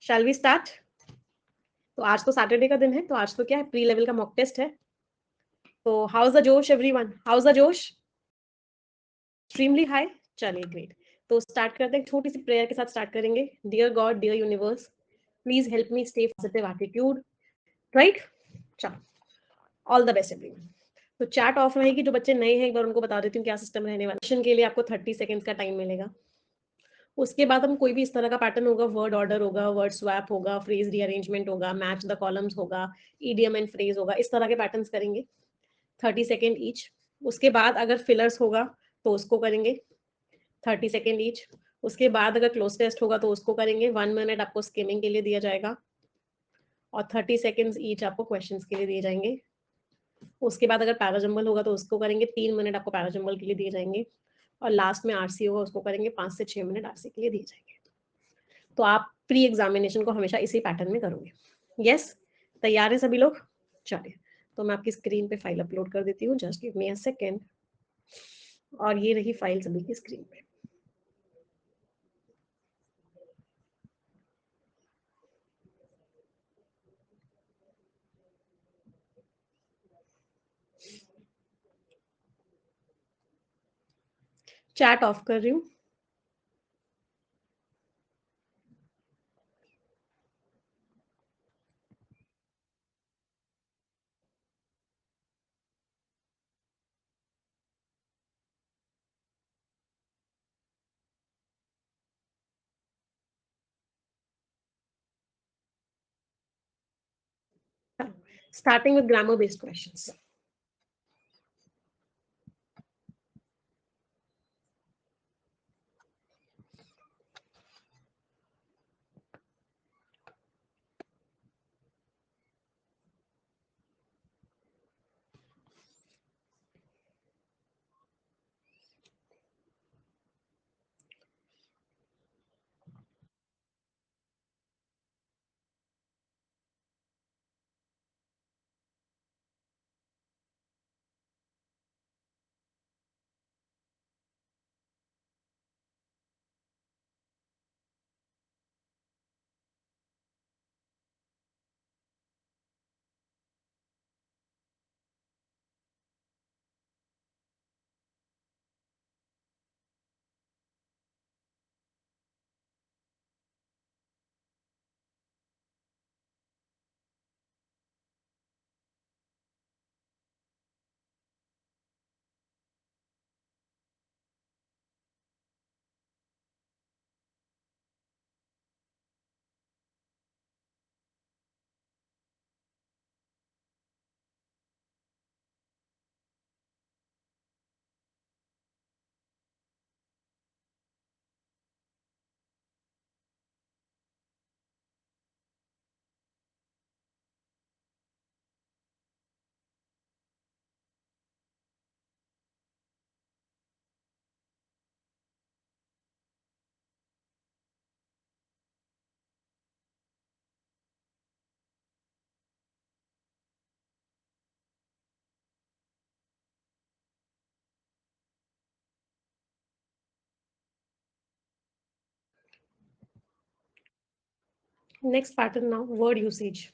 Shall we start? तो आज तो सैटरडे का दिन है, तो आज तो क्या है, प्री लेवल का मॉक टेस्ट है। तो हाउ इज द जोश एवरीवन? हाउ इज द जोश? Extremely high. चलिए ग्रेट। तो स्टार्ट करते हैं, छोटी सी प्रेयर के साथ स्टार्ट करेंगे। Dear God, dear universe, please help me stay positive attitude. Right? चलो, ऑल द बेस्ट एवरीवन। तो चैट ऑफ रहेगी, जो बच्चे नए हैं एक बार उनको बता देती हूँ क्या सिस्टम रहने वाला है। सेशन के लिए आपको 30 सेकंड्स का टाइम मिलेगा। उसके बाद हम कोई भी इस तरह का पैटर्न होगा, वर्ड ऑर्डर होगा, वर्ड स्वैप होगा, फ्रेज रीअरेंजमेंट होगा, मैच द कॉलम्स होगा, ईडीएम एंड फ्रेज होगा, इस तरह के पैटर्न्स करेंगे 30 सेकेंड ईच। उसके बाद अगर फिलर्स होगा तो उसको करेंगे 30 सेकेंड ईच। उसके बाद अगर क्लोज टेस्ट होगा तो उसको करेंगे। 1 मिनट आपको स्किमिंग के लिए दिया जाएगा और 30 सेकेंड्स ईच आपको क्वेश्चंस के लिए दिए जाएंगे। उसके बाद अगर पैराजम्बल होगा तो उसको करेंगे, 3 मिनट आपको पैराजम्बल के लिए दिए जाएंगे। और लास्ट में आरसी होगा, उसको करेंगे, 5 से 6 मिनट आरसी के लिए दिए जाएंगे। तो आप प्री एग्जामिनेशन को हमेशा इसी पैटर्न में करोगे। यस? तैयार है सभी लोग? चलिए, तो मैं आपकी स्क्रीन पे फाइल अपलोड कर देती हूँ। Just give me a second. और ये रही फाइल सभी की स्क्रीन पे। चैट ऑफ कर रही हूँ। Starting with grammar based questions. Next pattern now, word usage.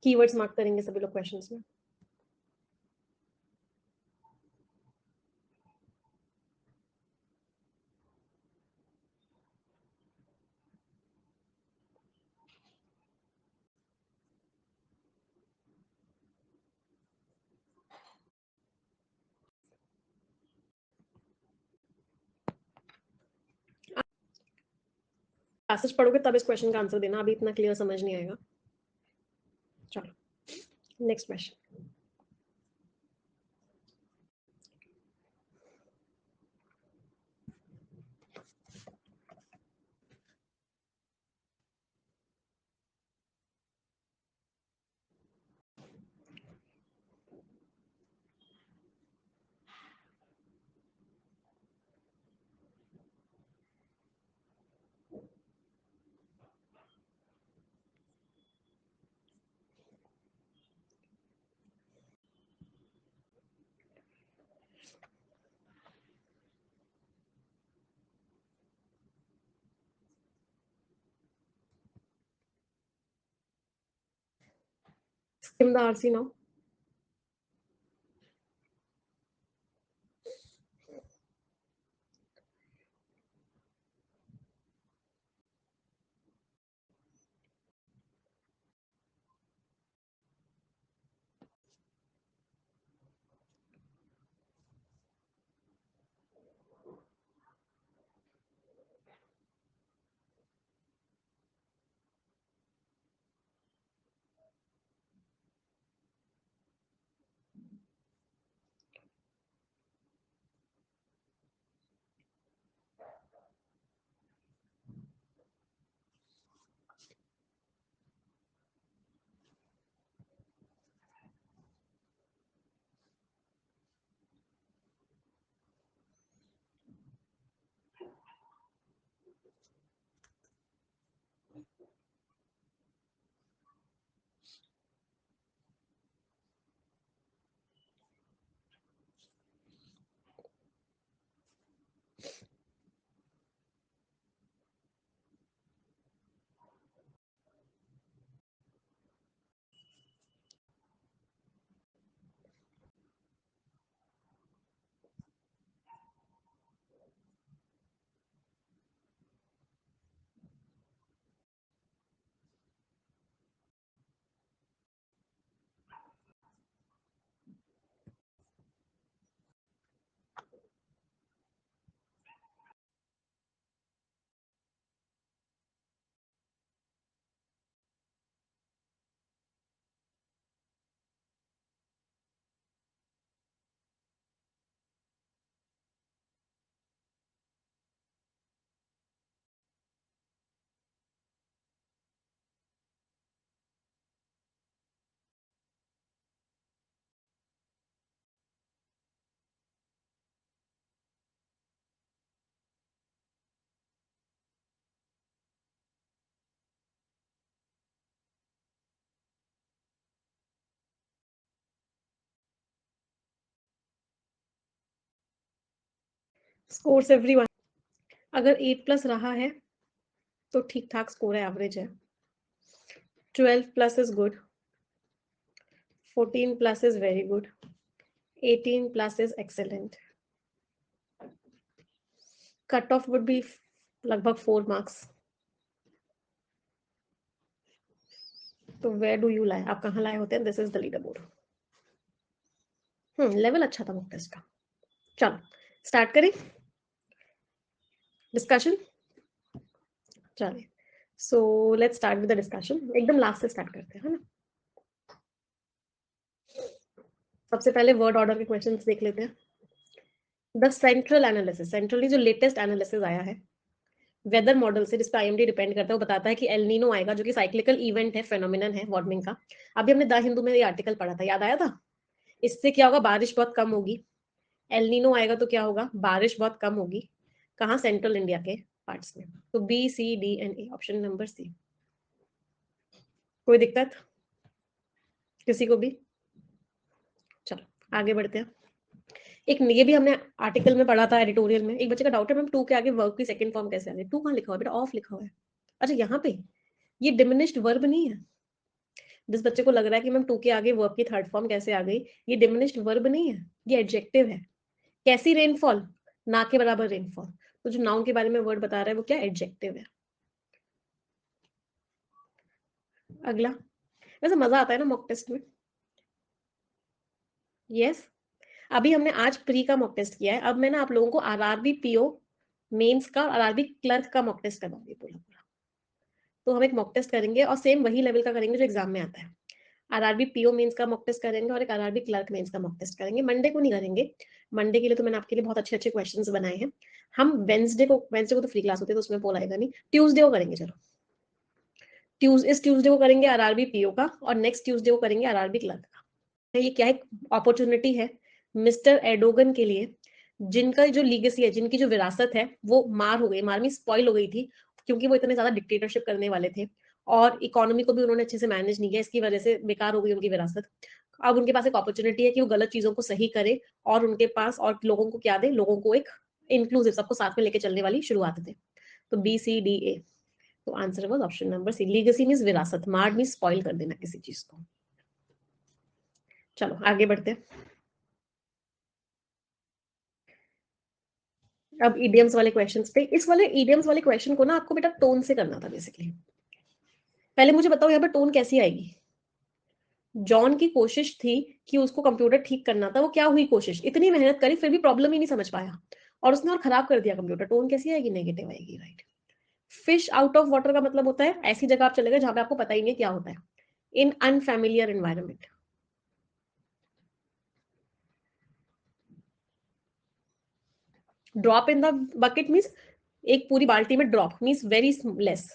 Keywords mark करेंगे सभी लोग क्वेश्चंस में. क्लासेस पढ़ोगे तब इस क्वेश्चन का आंसर देना, अभी इतना क्लियर समझ नहीं आएगा. चलो next question. Skim the RC now. Scores everyone. अगर 8+ रहा है तो ठीक ठाक स्कोर है, एवरेज है. 12+ is good. 14+ is very good. 18+ is excellent. Cut off would be लगभग 4 marks. तो where do you lie? आप कहाँ लाए होते हैं? This is the leaderboard. Level अच्छा था मॉक टेस्ट का. चलो स्टार्ट करें डिस्कशन. चलिए so let's start with the discussion. एकदम लास्ट से स्टार्ट करते हैं, है ना. सबसे पहले वर्ड ऑर्डर के क्वेश्चंस देख लेते हैं. द सेंट्रल एनालिसिस, सेंट्रली जो लेटेस्ट एनालिसिस आया है वेदर मॉडल से, जिस पर आईएमडी डिपेंड करता है, वो बताता है कि एल नीनो आएगा, जो कि साइक्लिकल इवेंट है, फेनोमेनन है वार्मिंग का. अभी हमने द हिंदू में ये आर्टिकल पढ़ा था, याद आया था. इससे क्या होगा, बारिश बहुत कम होगी. एल नीनो आएगा तो क्या होगा, बारिश बहुत कम होगी. कहाँ, सेंट्रल इंडिया के पार्ट्स में. तो B C D and A, option number C. कोई दिक्कत किसी को भी. चलो आगे बढ़ते हैं. एक ये भी हमने आर्टिकल में पढ़ा था, एडिटोरियल में. एक बच्चे का डाउट है मैम, टू के आगे वर्ब की सेकंड फॉर्म कैसे आ गई. टू कहाँ लिखा हुआ है बेटा, ऑफ लिखा हुआ है. अच्छा यहाँ पे ये डिमिनिश्ड वर्ब नहीं है. जिस बच्चे को लग रहा है कि मैम टू के आगे वर्ब की थर्ड फॉर्म कैसे आ गई, ये डिमिनिश्ड वर्ब नहीं है, ये एडजेक्टिव है। कैसी रेनफॉल, ना के बराबर रेनफॉल। तो जो नाउन के बारे में वर्ड बता रहा है वो क्या, एडजेक्टिव है। अगला, वैसे मजा आता है ना मॉक टेस्ट में। यस, अभी हमने आज प्री का मॉक टेस्ट किया है, अब मैं ना आप लोगों को आरआरबी पीओ मेंस का और आरआरबी क्लर्क का मॉक टेस्ट करवाऊंगी पूरा पूरा। तो हम एक मॉक टेस्ट करेंगे और सेम वही लेवल का करेंगे जो एग्जाम में आता है। आरआरबी पीओ मेंस का मॉक टेस्ट करेंगे और एक आरआरबी क्लर्क मेंस का मॉक टेस्ट करेंगे। मंडे को नहीं करेंगे, मंडे के लिए तो मैंने आपके लिए बहुत अच्छे अच्छे क्वेश्चंस बनाए हैं। हम वेंसडे को तो फ्री क्लास होती है तो उसमें पोल आएगा नहीं, ट्यूसडे को करेंगे। चलो इस ट्यूसडे को करेंगे आरआरबी पीओ का और नेक्स्ट ट्यूसडे को करेंगे आरआरबी क्लर्क का। ये क्या है, अपॉर्चुनिटी है मिस्टर एडोगन के लिए, जिनका जो लीगेसी है, जिनकी जो विरासत है वो मार हो गई, मार में स्पॉइल हो गई थी, क्योंकि वो इतने ज्यादा डिक्टेटरशिप करने वाले थे और इकोनॉमी को भी उन्होंने अच्छे से मैनेज नहीं किया, इसकी वजह से बेकार हो गई उनकी विरासत। अब उनके पास एक अपॉर्चुनिटी है कि वो गलत चीजों को सही करे और उनके पास और लोगों को क्या दे, लोगों को एक इंक्लूसिव, सबको साथ में लेके चलने वाली शुरुआत थे। तो BCDA, तो answer was option number C. Legacy means विरासत, मार मींस स्पॉइल कर देना किसी चीज को। चलो आगे बढ़ते हैं। अब इडियम्स वाले क्वेश्चंस पे, इस वाले इडियम्स वाले क्वेश्चन को ना आपको बेटा टोन से करना था बेसिकली। पहले मुझे बताओ यहाँ पे टोन कैसी आएगी। जॉन की कोशिश थी कि उसको कंप्यूटर ठीक करना था, वो क्या हुई कोशिश, इतनी मेहनत करी फिर भी प्रॉब्लम ही नहीं समझ पाया और उसने और खराब कर दिया कंप्यूटर। टोन कैसी आएगी, नेगेटिव आएगी, right. Fish out of water का मतलब होता है ऐसी जगह आप चले गए जहां पे आपको पता ही नहीं क्या होता है, in unfamiliar environment. Drop in the bucket means एक पूरी बाल्टी में ड्रॉप मीन्स वेरी लेस,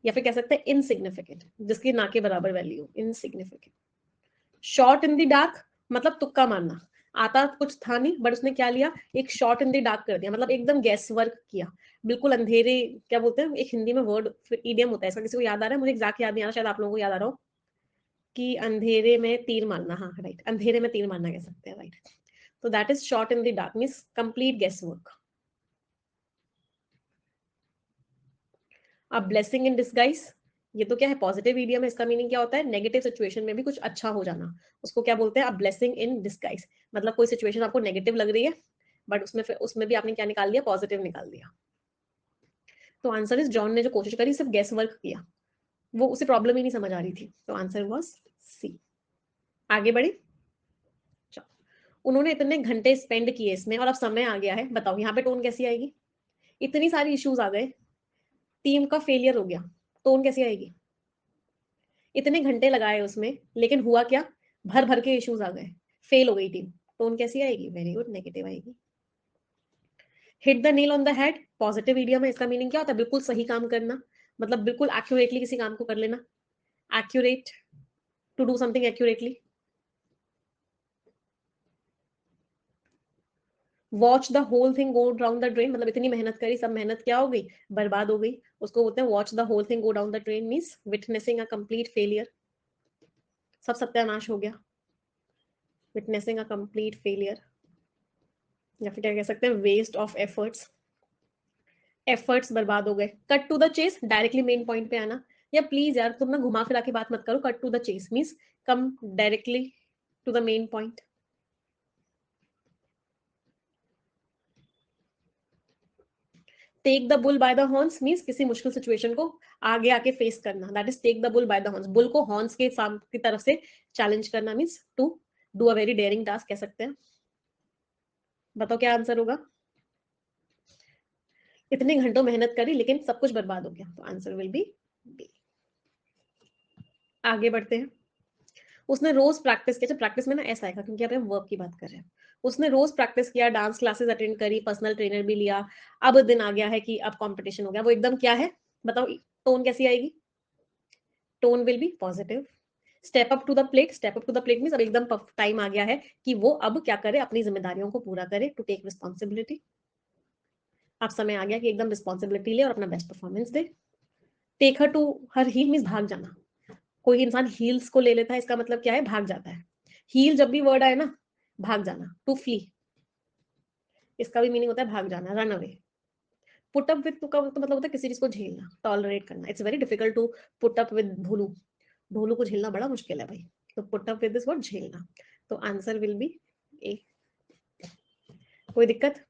या फिर कह सकते हैं इनसिग्निफिकेंट, जिसकी ना के बराबर value, insignificant. Shot in the dark मतलब तुक्का मारना, आता कुछ था नहीं बट उसने क्या लिया, एक शॉट इन द डार्क कर दिया, मतलब एकदम गैस वर्क किया, बिल्कुल अंधेरे। क्या बोलते हैं एक हिंदी में वर्ड ईडियम होता है इसका, किसी को याद आ रहा है, मुझे एग्जैक्ट याद नहीं आ रहा, शायद आप लोगों को याद आ रहा हो, कि अंधेरे में तीर मारना, हाँ राइट, अंधेरे में तीर मारना कह सकते हैं, राइट। तो that is shot in the dark means complete guess work. अब ब्लेसिंग इन डिस्गाइज, ये तो क्या है, पॉजिटिव ईडियम है, इसका मीनिंग क्या होता है, नेगेटिव सिचुएशन में भी कुछ अच्छा हो जाना, उसको क्या बोलते हैं, अब ब्लेसिंग इन डिस्गाइज, मतलब कोई सिचुएशन आपको नेगेटिव लग रही है बट उसमें भी आपने क्या निकाल दिया, पॉजिटिव निकाल दिया। तो आंसर इज, जॉन ने जो कोशिश करी सिर्फ गेस वर्क किया, वो उसे प्रॉब्लम ही नहीं समझ आ रही थी, तो आंसर वॉज सी। आगे बढ़े। चलो, उन्होंने इतने घंटे स्पेंड किए इसमें और अब समय आ गया है, बताओ यहाँ पे टोन कैसी आएगी, इतनी सारी इश्यूज आ गए, टीम का फेलियर हो गया, टोन कैसी आएगी, इतने घंटे लगाए उसमें लेकिन हुआ क्या, भर भर के इश्यूज आ गए, फेल हो गई टीम, टोन कैसी आएगी, वेरी गुड, नेगेटिव आएगी। Hit the nail on the head, positive medium है, इसका मीनिंग क्या होता है, बिल्कुल सही काम करना, मतलब बिल्कुल एक्यूरेटली किसी काम को कर लेना, accurate, to do something accurately. Watch the whole thing go down the drain, मतलब इतनी मेहनत करी, सब मेहनत क्या हो गई, बर्बाद हो गई, उसको बोलते हैं watch the whole thing go down the drain means witnessing a complete failure, सब सत्यानाश हो गया, विटनेसिंग अ कंप्लीट फेलियर, या फिर क्या कह सकते हैं, वेस्ट ऑफ एफर्ट्स, एफर्ट्स बर्बाद हो गए। Cut to the chase, directly main point पे आना, या प्लीज यार तुम ना घुमा फिरा के बात मत करो, cut to the chase means come directly to the main point. Take the bull by the horns means किसी मुश्किल सिचुएशन को आगे आके फेस करना, that is take the bull by the horns, bull को हॉर्न्स के की तरफ से चैलेंज करना means to do a very daring task कह सकते हैं। बताओ क्या आंसर होगा, इतने घंटों मेहनत करी लेकिन सब कुछ बर्बाद हो गया, तो आंसर विल बी बी। आगे बढ़ते हैं। उसने रोज प्रैक्टिस किया, प्रैक्टिस में ना ऐसा आएगा क्योंकि यहाँ पे वर्क की बात कर रहे हैं, उसने रोज प्रैक्टिस किया, डांस क्लासेस अटेंड करी, पर्सनल ट्रेनर भी लिया, अब दिन आ गया है कि अब कंपटीशन हो गया, वो एकदम क्या है, बताओ टोन कैसी आएगी, tone will be positive. Step up to the plate, step up to the plate means अब एकदम टाइम आ गया है कि वो अब क्या करे, अपनी जिम्मेदारियों को पूरा करे, टू टेक रिस्पॉन्सिबिलिटी, अब समय आ गया कि एकदम रिस्पॉन्सिबिलिटी ले और अपना बेस्ट परफॉर्मेंस दे। Take her to her heel means भाग जाना, कोई इंसान हील्स को ले लेता है, इसका मतलब क्या है, भाग जाता है, हील जब भी वर्ड आए ना, भाग जाना, टू फ्ली, इसका भी मीनिंग होता है भाग जाना, run away. Put up with का तो मतलब होता है किसी चीज को झेलना, टॉलरेट करना, it's very difficult to put up with Bhulu, Dholu को झेलना बड़ा मुश्किल है भाई, तो put up with this word झेलना, तो आंसर विल बी ए। कोई दिक्कत?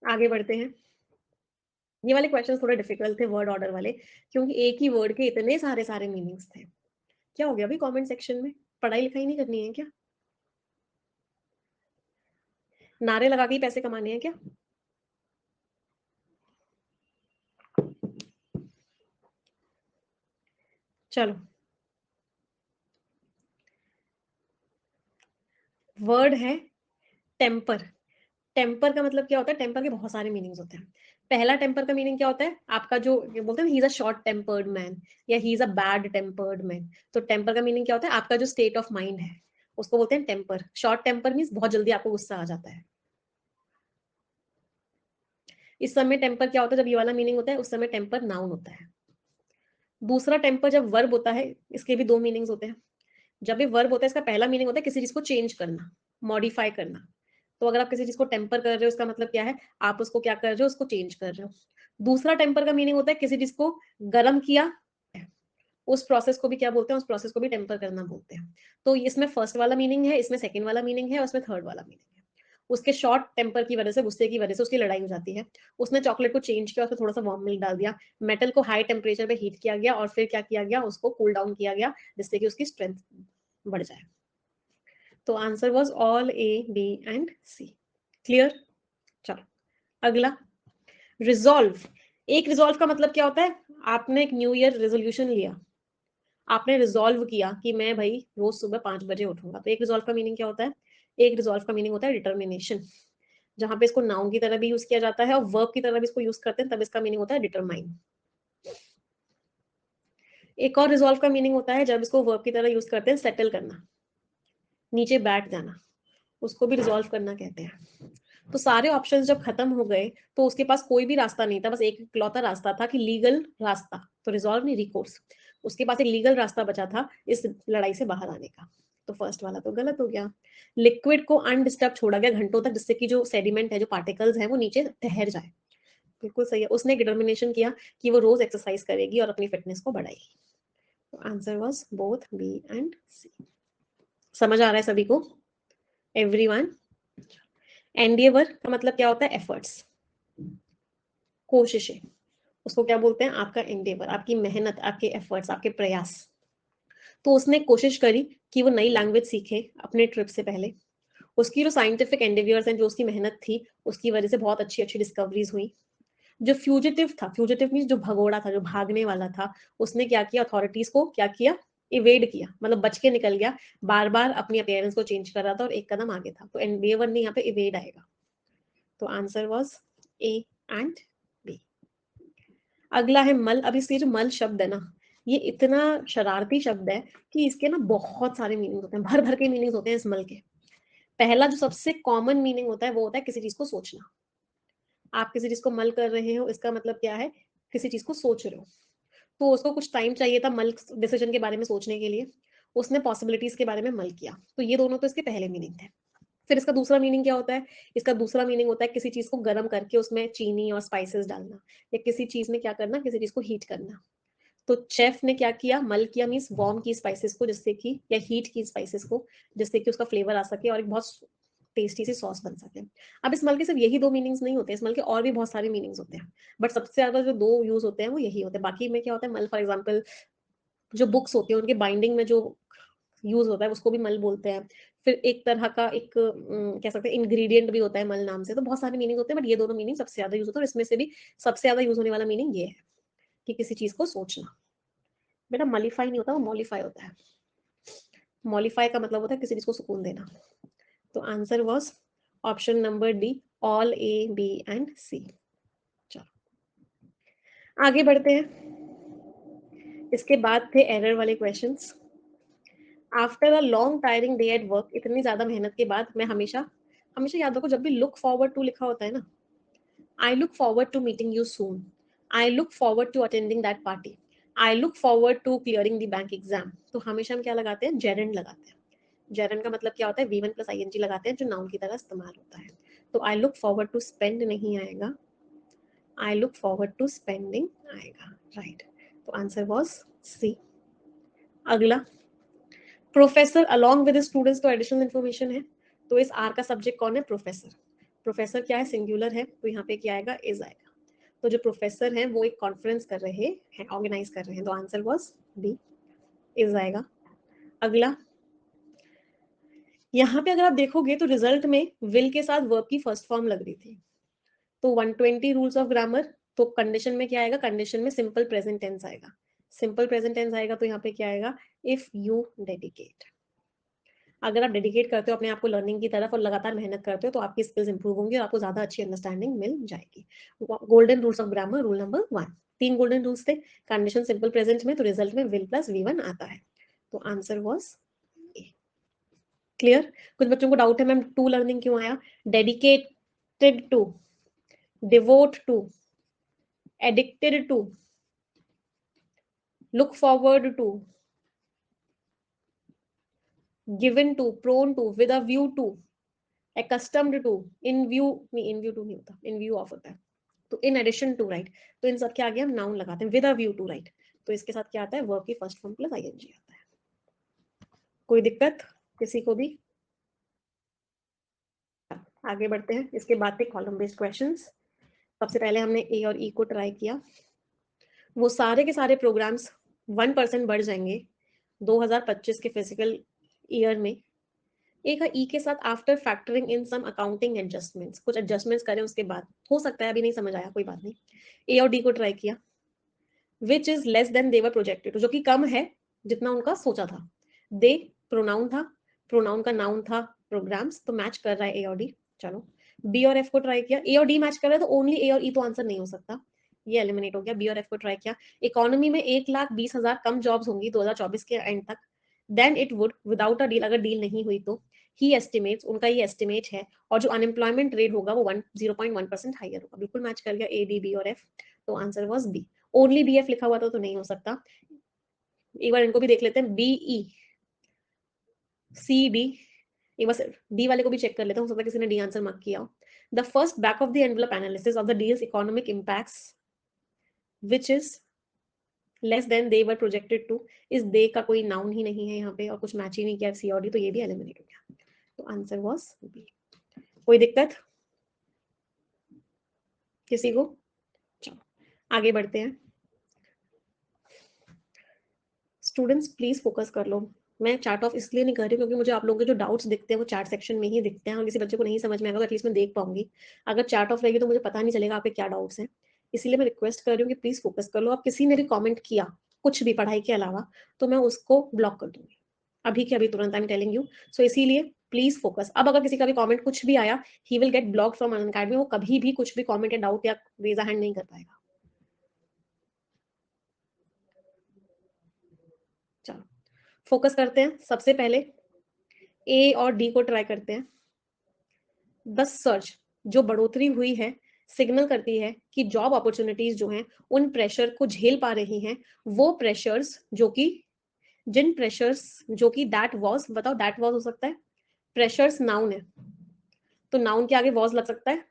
आगे बढ़ते हैं। ये वाले क्वेश्चन थोड़े डिफिकल्ट थे वर्ड ऑर्डर वाले, क्योंकि एक ही वर्ड के इतने सारे सारे मीनिंग्स थे। क्या हो गया भाई कमेंट सेक्शन में? पढ़ाई लिखाई नहीं करनी है क्या? नारे लगा के ही पैसे कमाने हैं क्या? चलो, वर्ड है टेम्पर। टेम्पर का मतलब क्या होता है? टेम्पर के बहुत सारे मीनिंग्स होते हैं। पहला टेम्पर का मीनिंग क्या होता है? आपका जो ये बोलते हैं he is a short tempered man, या he is a bad tempered man. तो टेम्पर का मीनिंग क्या होता है? आपका जो स्टेट ऑफ माइंड है उसको बोलते हैं टेम्पर। शॉर्ट टेम्पर मीन्स बहुत जल्दी आपको गुस्सा आ जाता है। इस समय टेम्पर क्या होता है? जब ये वाला मीनिंग होता है उस समय टेम्पर नाउन होता है। दूसरा टेम्पर जब वर्ब होता है, इसके भी दो मीनिंग्स होते हैं। जब भी वर्ब होता है इसका पहला मीनिंग होता है किसी चीज को चेंज करना, मॉडिफाई करना। तो अगर आप किसी चीज को टेम्पर कर रहे हो इसका मतलब क्या है? आप उसको क्या कर रहे हो? उसको चेंज कर रहे हो। दूसरा टेम्पर का मीनिंग होता है किसी चीज को गर्म किया, उस प्रोसेस को भी क्या बोलते हैं? उस प्रोसेस को भी टेम्पर करना बोलते हैं। तो इसमें फर्स्ट वाला मीनिंग है, इसमें सेकंड वाला मीनिंग है, और इसमें थर्ड वाला मीनिंग है। उसके शॉर्ट टेम्पर की वजह से, गुस्से की वजह से उसकी लड़ाई हो जाती है। उसने चॉकलेट को चेंज किया, उसमें थोड़ा सा वार्म मिल्क डाल दिया, मेटल को हाई टेम्परेचर पे हीट किया गया, और फिर क्या किया गया? उसको कूल डाउन किया गया, जिससे कि उसकी स्ट्रेंथ बढ़ जाए। तो answer was all A, B and C. Clear? चलो अगला, रिजॉल्व। एक रिजॉल्व का मतलब क्या होता है? आपने एक न्यू ईयर रेजोल्यूशन लिया, आपने रिजॉल्व किया कि मैं भाई रोज सुबह 5 बजे उठूंगा। तो एक रिजॉल्व का मीनिंग क्या होता है? एक रिजॉल्व का मीनिंग होता है डिटर्मिनेशन, जहां पे इसको नाउन की तरह भी यूज किया जाता है और वर्ब की तरह भी इसको यूज करते हैं, तब इसका मीनिंग होता है डिटरमाइन। एक और रिजॉल्व का मीनिंग होता है जब इसको वर्ब की तरह यूज करते हैं, सेटल करना, नीचे बैठ जाना, उसको भी रिजॉल्व करना कहते हैं। तो सारे ऑप्शंस जब खत्म हो गए तो उसके पास कोई भी रास्ता नहीं था, बस एक इकलौता रास्ता था कि लीगल रास्ता, तो रिजॉल्व नहीं, रिकोर्स। उसके पास एक लीगल रास्ता बचा था इस लड़ाई से बाहर आने का। तो फर्स्ट वाला तो गलत हो गया। लिक्विड को अनडिस्टर्ब छोड़ा गया घंटों तक, जिससे कि जो सेडिमेंट है, जो पार्टिकल्स हैं, वो नीचे ठहर जाए। बिल्कुल सही है। उसने डिटर्मिनेशन किया कि वो रोज एक्सरसाइज करेगी और अपनी फिटनेस को बढ़ाएगी। तो answer was both B and C. समझ आ रहा है सभी को? एवरीवन? एंडिएवर का मतलब क्या होता है? एफर्ट्स, कोशिशें। उसको क्या बोलते हैं? आपका एंडेवर, आपकी मेहनत, आपके एफर्ट्स, आपके प्रयास। तो उसने कोशिश करी कि वो नई लैंग्वेज सीखे अपने ट्रिप से पहले। उसकी जो साइंटिफिक एंडेवियर्स हैं, जो उसकी मेहनत थी, उसकी वजह से बहुत अच्छी अच्छी डिस्कवरीज हुई। जो फ्यूजिटिव था, फ्यूजिटिव मीन जो भगोड़ा था, जो भागने वाला था, उसने क्या किया? अथॉरिटीज को क्या किया? इवेड किया, मतलब बच के निकल गया। बार बार अपनी अपियरेंस को चेंज कर रहा था और एक कदम आगे था। तो एंडेवर नहीं, यहाँ पे इवेड आएगा। तो answer was A and B. अगला है मल। अब इसके जो मल शब्द है ना, ये इतना शरारती शब्द है कि इसके ना बहुत सारे मीनिंग होते हैं, भर भर के मीनिंग होते हैं इस मल के। पहला जो सबसे कॉमन मीनिंग होता है वो होता है किसी चीज को सोचना। आप किसी चीज को मल कर रहे हो, इसका मतलब क्या है? किसी चीज को सोच रहे हो। तो उसको कुछ टाइम चाहिए था मल डिसीजन के बारे में सोचने के लिए, उसने पॉसिबिलिटीज के बारे में मल किया। तो ये दोनों तो इसके पहले मीनिंग थे। फिर इसका दूसरा मीनिंग क्या होता है? इसका दूसरा मीनिंग होता है किसी चीज को गर्म करके उसमें चीनी और स्पाइसेस डालना, या किसी चीज में क्या करना? किसी चीज को हीट करना। तो शेफ ने क्या किया? मल किया मीन्स वार्म की स्पाइसेस को, जिससे कि, या हीट की स्पाइसेस को, जिससे कि उसका फ्लेवर आ सके और एक बहुत टेस्टी सी सॉस बन सके। अब इस मल के सिर्फ यही दो मीनिंग्स नहीं होते, इस मल के और भी बहुत सारे मीनिंग्स होते हैं, बट सबसे ज्यादा जो दो यूज होते हैं वो यही होते हैं। बाकी में क्या होता है? मल फॉर एग्जाम्पल जो बुक्स होती है उनके बाइंडिंग में जो यूज होता है उसको भी मल बोलते हैं। फिर एक तरह का एक कह सकते हैं इंग्रेडिएंट भी होता है मल नाम से। तो बहुत सारे मीनिंग होते हैं, बट ये दोनों मीनिंग सबसे ज्यादा यूज होता है, और इसमें से भी सबसे ज्यादा यूज होने वाला मीनिंग ये है कि किसी चीज को सोचना। बेटा मॉलिफाई नहीं होता, वो मॉलिफाई होता है। मॉलिफाई का मतलब होता है किसी चीज को सुकून देना। तो answer was option number D, all A, B and C. चलो आगे बढ़ते हैं। इसके बाद थे एरर वाले questions. After a long tiring day at work, इतनी ज्यादा मेहनत के बाद मैं हमेशा, हमेशा याद रखो, जब भी लुक फॉरवर्ड टू लिखा होता है ना, I look forward to meeting you soon, I look forward to attending that party, I look forward to clearing the bank exam, तो हमेशा हम क्या लगाते हैं? जेरेंड लगाते हैं। जेरेंड का मतलब क्या होता है? V1 प्लस ING लगाते हैं, जो नाउन की तरह इस्तेमाल होता है। तो I look forward to spend नहीं आएगा, I look forward to spending आएगा। राइट। तो आंसर वॉज सी। अगला, प्रोफेसर अलॉन्ग विद स्टूडेंट्स, तो एडिशनल इन्फॉर्मेशन है। तो इस आर का सब्जेक्ट कौन है? प्रोफेसर। प्रोफेसर क्या है? सिंगुलर है, तो यहाँ पे क्या आएगा? इज आएगा। तो जो प्रोफेसर है वो एक कॉन्फ्रेंस कर रहे हैं, ऑर्गेनाइज कर रहे हैं, तो आंसर वाज बी, इज आएगा। अगला, यहाँ पे अगर आप देखोगे तो रिजल्ट में विल के साथ वर्ब की फर्स्ट फॉर्म लग रही थी। तो 120 रूल्स ऑफ ग्रामर, तो कंडीशन में क्या आएगा? कंडीशन में सिंपल प्रेजेंट टेंस आएगा। सिंपल प्रेजेंट टेंस आएगा तो यहाँ पे क्या आएगा? If you dedicate. अगर आप डेडिकेट करते हो अपने आप को लर्निंग की तरफ और लगातार मेहनत करते हो तो आपकी स्किल्स इंप्रूव होंगी और आपको ज्यादा अच्छी अंडरस्टैंडिंग मिल जाएगी। Golden rules of grammar, rule number 1, 3 golden rules थे। कंडीशन सिंपल प्रेजेंट में, तो रिजल्ट में विल प्लस V1 आता है, तो आंसर वाज ए। क्लियर? कुछ बच्चों को डाउट है मैम टू लर्निंग क्यों आया? Dedicated to, devote to, addicted to, look forward to, given to, prone to, with a view to, accustomed to, in view नहीं, in view to नहीं होता, in view of होता है, तो in addition to, right. तो इन सब के आगे हम नाउन लगाते हैं, with a view to, right. तो इसके साथ क्या आता है? वर्ब की फर्स्ट फॉर्म प्लस ing आता है। कोई दिक्कत किसी को भी? आगे बढ़ते हैं। इसके बाद थे कॉलम बेस्ड क्वेश्चंस। सबसे पहले हमने ए और ई को ट्राई किया। वो सारे के सारे प्रोग्राम्स 1% बढ़ जाएंगे 2025 के फिजिकल ईयर में। ए का ई के साथ आफ्टर फैक्टरिंग इन सम अकाउंटिंग एडजस्टमेंट्स, कुछ एडजस्टमेंट्स करें उसके बाद, हो सकता है अभी नहीं समझ आया, कोई बात नहीं। ए और डी को ट्राई किया। Which is less than they were projected, जो कि कम है जितना उनका सोचा था। दे प्रोनाउन था, प्रोनाउन का नाउन था प्रोग्राम्स, तो मैच कर रहा है ए और डी। चलो, बी और एफ को ट्राई किया। ए और डी मैच कर रहा है तो ओनली ए और ई तो आंसर नहीं हो सकता, ये एलिमिनेट हो गया। बी और एफ को ट्राई किया। इकोनॉमी में 1,20,000 कम जॉब्स होंगी 2024 के एंड तक। Then it would without a deal, अगर डील नहीं हुई तो। ही एस्टिमेट्स, उनका ये एस्टिमेट है। और जो अनएम्प्लॉयमेंट रेट होगा वो 0.1% हाइयर होगा। बिल्कुल मैच कर गया ए, डी, बी और एफ, तो answer was B. Only B F लिखा हुआ था तो नहीं हो सकता। एक बार इनको भी देख लेते हैं, बी ई सी डी। एक बार डी वाले को भी चेक कर लेते हैं, हो सकता है किसी ने डी आंसर मार्क किया हो। The first back of the envelope analysis of the deals economic impacts which is less than they were projected to. इस दे का कोई नाउन ही नहीं है यहाँ पे और कुछ मैच ही नहीं किया सी और डी, तो ये भी एलिमिनेट हो गया, तो आंसर वाज बी। कोई दिक्कत किसी को? चलो आगे बढ़ते हैं। स्टूडेंट्स प्लीज फोकस कर लो। मैं चार्ट ऑफ इसलिए नहीं कर रही क्योंकि मुझे आप लोगों के जो डाउट्स दिखते हैं वो चार्ट सेक्शन में ही दिखते हैं, और किसी बच्चे को नहीं समझ में आएगा तो एटलीस्ट मैं देख पाऊंगी। अगर चार्ट ऑफ रहेगी तो मुझे पता नहीं चलेगा आपके क्या डाउट्स हैं। इसीलिए मैं रिक्वेस्ट कर रही हूँ कि प्लीज फोकस कर लो। आप किसी ने भी कॉमेंट किया कुछ भी पढ़ाई के अलावा तो मैं उसको ब्लॉक कर दूंगी अभी के अभी, तुरंत। आई एम टेलिंग यू, सो इसीलिए प्लीज फोकस। अब अगर किसी का भी कॉमेंट कुछ भी आया, he will get block from Unacademy. वो कभी भी कुछ भी कॉमेंट या डाउट या रेज हैंड नहीं कर पाएगा। चलो फोकस करते हैं। सबसे पहले ए और डी को ट्राई करते हैं। द सर्च, जो बढ़ोतरी हुई है, सिग्नल करती है कि जॉब अपॉर्चुनिटीज जो हैं उन प्रेशर को झेल पा रही हैं। वो प्रेशर्स जो कि, जिन प्रेशर्स जो कि दैट वॉज, बताओ दैट वॉज हो सकता है, प्रेशर्स नाउन है तो नाउन के आगे वॉज लग सकता है,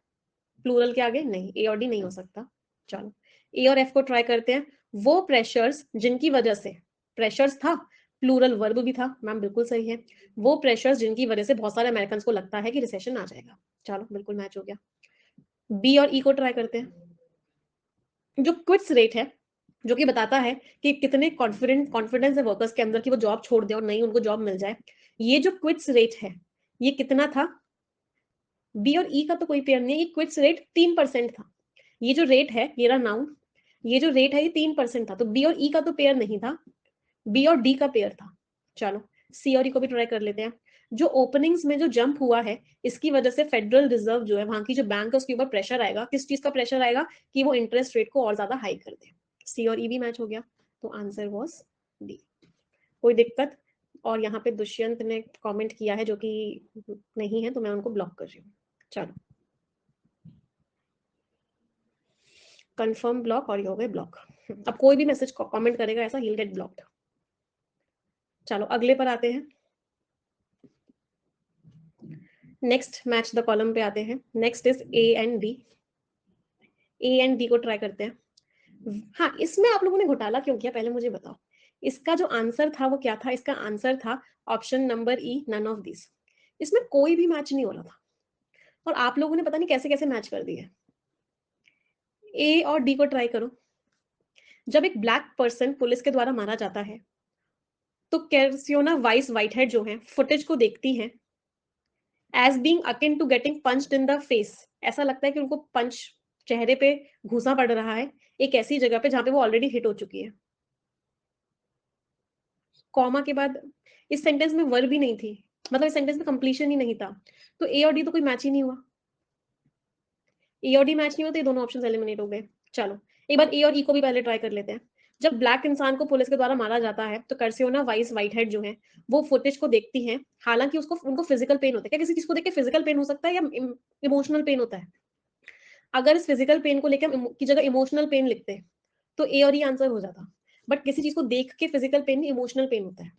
प्लूरल के आगे नहीं। ए और डी नहीं हो सकता। चलो ए और एफ को ट्राई करते हैं। वो प्रेशर्स जिनकी वजह से, प्रेशर्स था, प्लूरल वर्ब भी था, मैम बिल्कुल सही है। वो प्रेशर्स जिनकी वजह से बहुत सारे अमेरिकन को लगता है कि रिसेशन आ जाएगा। चलो बिल्कुल मैच हो गया। बी और ई को ट्राई करते हैं। जो क्विट्स रेट है, जो कि बताता है कि कितने कॉन्फिडेंस है वर्कर्स के अंदर कि वो जॉब छोड़ दे और नहीं उनको जॉब मिल जाए, ये जो क्विट्स रेट है ये कितना था? बी और ई का तो कोई पेयर नहीं है, ये क्विट्स रेट 3% था। ये जो रेट है, ये रहा नाउन, ये जो रेट है ये 3% था, तो बी और ई का तो पेयर नहीं था, बी और डी का पेयर था। चलो सी और ई को भी ट्राई कर लेते हैं। जो ओपनिंग्स में जो जंप हुआ है, इसकी वजह से फेडरल रिजर्व जो है, वहां की जो बैंक है, उसके ऊपर प्रेशर आएगा। किस चीज का प्रेशर आएगा? कि वो इंटरेस्ट रेट को और ज्यादा हाई कर दे। सी और ई भी मैच हो गया, तो आंसर वॉज डी। कोई दिक्कत? और यहाँ पे दुष्यंत ने कमेंट किया है जो कि नहीं है, तो मैं उनको ब्लॉक कर रही हूँ। चलो कंफर्म ब्लॉक, और ये हो गए ब्लॉक। अब कोई भी मैसेज कमेंट करेगा ऐसा, ही गेट ब्लॉक्ड। चलो अगले पर आते हैं। नेक्स्ट मैच द कॉलम पे आते हैं। Next is A and D. A and D को ट्राई करते हैं। हाँ, इसमें आप लोगों ने घोटाला क्यों किया पहले मुझे बताओ। इसका जो आंसर था वो क्या था? इसका आंसर था option number E, none of this. इसमें कोई भी मैच नहीं हो रहा था और आप लोगों ने पता नहीं कैसे कैसे मैच कर दिए। ए और डी को ट्राई करो। जब एक ब्लैक पर्सन पुलिस के द्वारा मारा जाता है तो कैसियोना वाइस व्हाइटहेड जो है फुटेज को देखती हैं as being akin to getting punched in the face. ऐसा लगता है कि उनको पंच चेहरे पे घुसा पड़ रहा है एक ऐसी जगह पे जहां पे वो ऑलरेडी हिट हो चुकी है। कॉमा के बाद इस सेंटेंस में वर्ब भी नहीं थी, मतलब इस सेंटेंस में कंप्लीशन ही नहीं था, तो ए और डी तो कोई मैच ही नहीं हुआ। ए और डी मैच नहीं हुआ तो ये दोनों ऑप्शन एलिमिनेट हो गए। चलो एक बार ए और ई को भी पहले ट्राई कर लेते हैं। जब ब्लैक इंसान को पुलिस के द्वारा मारा जाता है तो कर्सियोना वाइस व्हाइटहेड जो है वो फुटेज को देखती हैं, हालांकि उसको उनको फिजिकल पेन होता है। क्या किसी चीज को देख के फिजिकल पेन हो सकता है या इमोशनल पेन होता है? अगर इस फिजिकल पेन को लेकर की जगह इमोशनल पेन लिखते तो ए और ई आंसर हो जाता, बट किसी चीज को देख के फिजिकल पेन नहीं, इमोशनल पेन होता है।